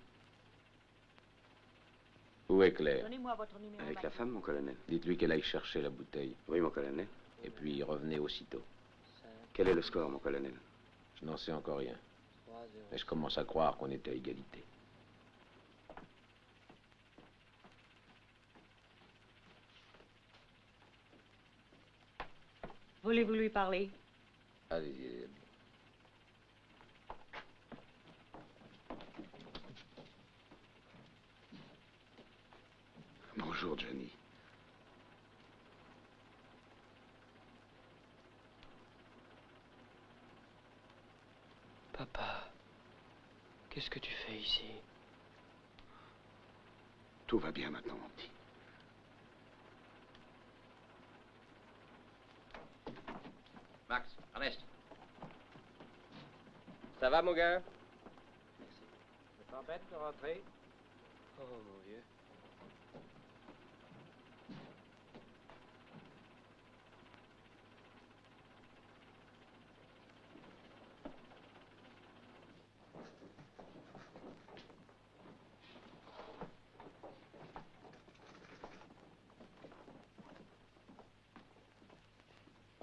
Où est Claire? Donnez-moi votre numéro. Avec la femme, mon colonel. Dites-lui qu'elle aille chercher la bouteille. Oui, mon colonel. Et puis revenez aussitôt. Quel est le score, mon colonel? Je n'en sais encore rien. Mais je commence à croire qu'on est à égalité. Voulez-vous lui parler? Allez-y. Bonjour, Johnny. Papa, qu'est-ce que tu fais ici? Tout va bien maintenant, mon petit. Max, Ernest. Ça va, mon gars? C'est pas bête de rentrer? Oh, mon vieux.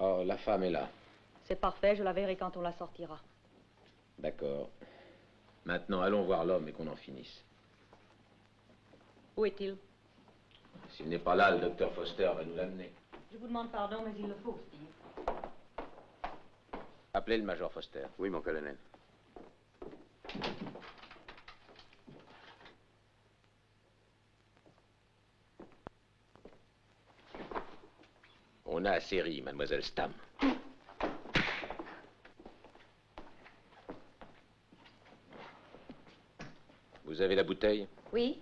Oh, la femme est là. C'est parfait, je la verrai quand on la sortira. D'accord. Maintenant, allons voir l'homme et qu'on en finisse. Où est-il? S'il n'est pas là, le docteur Foster va nous l'amener. Je vous demande pardon, mais il le faut, Steve. Appelez le major Foster. Oui, mon colonel. On a assez ri, mademoiselle Stam. Vous avez la bouteille? Oui.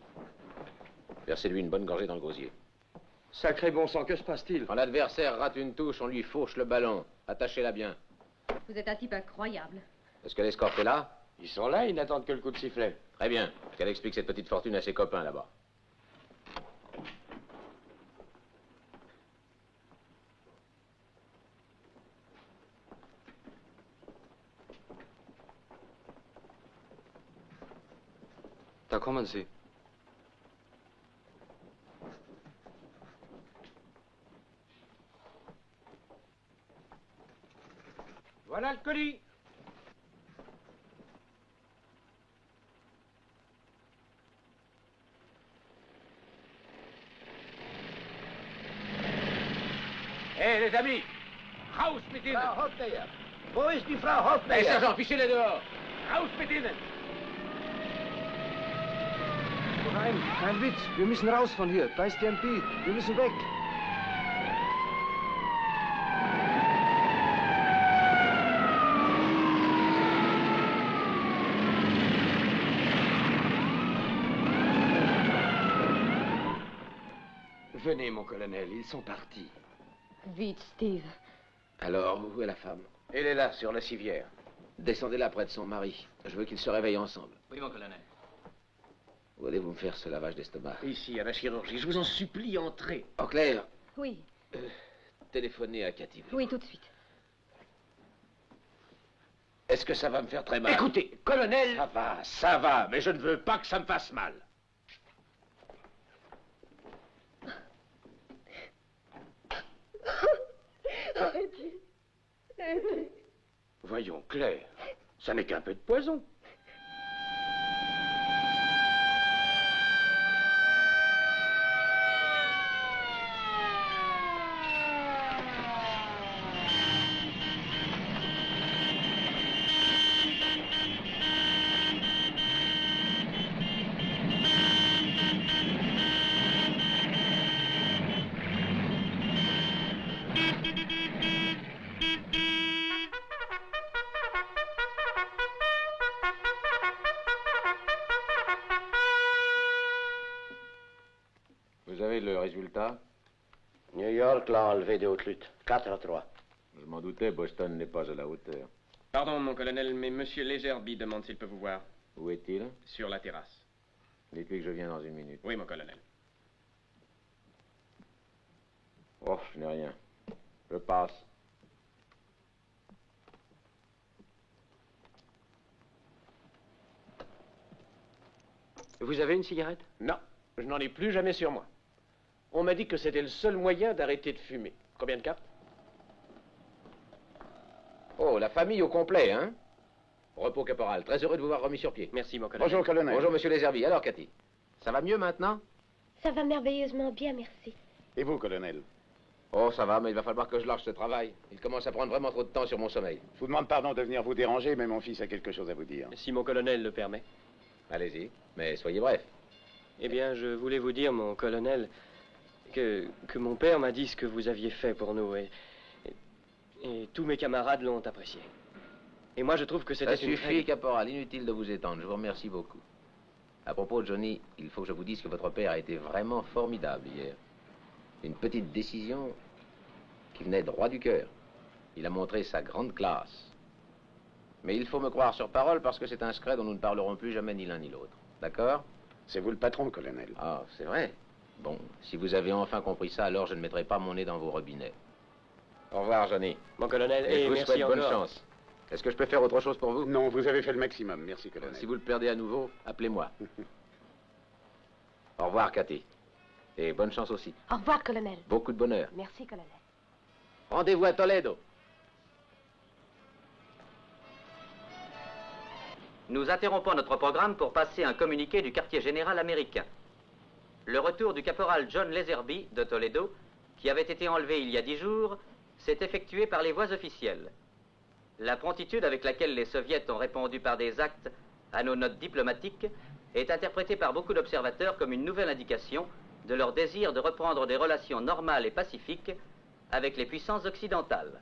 Versez-lui une bonne gorgée dans le gosier. Sacré bon sang, que se passe-t-il? Quand l'adversaire rate une touche, on lui fauche le ballon. Attachez-la bien. Vous êtes un type incroyable. Est-ce que l'escorte est là? Ils sont là, ils n'attendent que le coup de sifflet. Très bien. Qu'elle explique cette petite fortune à ses copains là-bas. Da kommen Sie. Voilà le colis. Hé, les amis! Raus mit ihnen! Frau Hauptmeier! Wo ist die Frau Hé, Hauptmeier? Sergent, fichez-les dehors! Raus mit ihnen! Nein, kein Witz. Wir müssen raus von hier. Da ist die MP. Wir müssen weg. Venez, mon colonel, ils sont partis. Vite, Steve. Alors, où est la femme? Elle est là, sur la civière. Descendez-la près de son mari. Je veux qu'ils se réveillent ensemble. Oui, mon colonel. Où allez-vous me faire ce lavage d'estomac? Ici, à la chirurgie. Je vous en supplie, entrez. Oh, Claire, Oui, téléphonez à Cathy. oui, tout de suite. Est-ce que ça va me faire très mal? Écoutez, colonel... Ça va, mais je ne veux pas que ça me fasse mal. Arrêtez. Arrêtez. Voyons, Claire, ça n'est qu'un peu de poison. résultat? New York l'a enlevé de haute lutte. 4-3. Je m'en doutais, Boston n'est pas à la hauteur. Pardon, mon colonel, mais Monsieur Légerby demande s'il peut vous voir. Où est-il? Sur la terrasse. Dites-lui que je viens dans une minute. Oui, mon colonel. Oh, je n'ai rien. Je passe. Vous avez une cigarette? Non, je n'en ai plus jamais sur moi. On m'a dit que c'était le seul moyen d'arrêter de fumer. Combien de cartes? Oh, la famille au complet, hein? Repos, caporal. Très heureux de vous voir remis sur pied. Merci, mon colonel. Bonjour, colonel. Bonjour, monsieur Lézerby. Alors, Cathy, ça va mieux maintenant? Ça va merveilleusement bien, merci. Et vous, colonel? Oh, ça va, mais il va falloir que je lâche ce travail. Il commence à prendre vraiment trop de temps sur mon sommeil. Je vous demande pardon de venir vous déranger, mais mon fils a quelque chose à vous dire. Si mon colonel le permet. Allez-y, mais soyez bref. Eh bien, je voulais vous dire, mon colonel, que mon père m'a dit ce que vous aviez fait pour nous, et tous mes camarades l'ont apprécié. Et moi, je trouve que c'était Ça une suffit, caporal, inutile de vous étendre. Je vous remercie beaucoup. À propos de Johnny, il faut que je vous dise que votre père a été vraiment formidable hier. Une petite décision qui venait droit du cœur. Il a montré sa grande classe. Mais il faut me croire sur parole parce que c'est un secret dont nous ne parlerons plus jamais ni l'un ni l'autre. D'accord? C'est vous le patron, colonel. Ah, c'est vrai. Bon, si vous avez enfin compris ça, alors je ne mettrai pas mon nez dans vos robinets. Au revoir, Johnny. Mon colonel, et je vous merci souhaite bonne encore. chance. Est-ce que je peux faire autre chose pour vous? Non, vous avez fait le maximum. Merci, colonel. Si vous le perdez à nouveau, appelez-moi. Au revoir, Cathy. Et bonne chance aussi. Au revoir, colonel. Beaucoup de bonheur. Merci, colonel. Rendez-vous à Toledo. Nous interrompons notre programme pour passer un communiqué du quartier général américain. Le retour du caporal John Lézerby de Toledo, qui avait été enlevé il y a 10 jours, s'est effectué par les voies officielles. La promptitude avec laquelle les soviets ont répondu par des actes à nos notes diplomatiques est interprétée par beaucoup d'observateurs comme une nouvelle indication de leur désir de reprendre des relations normales et pacifiques avec les puissances occidentales.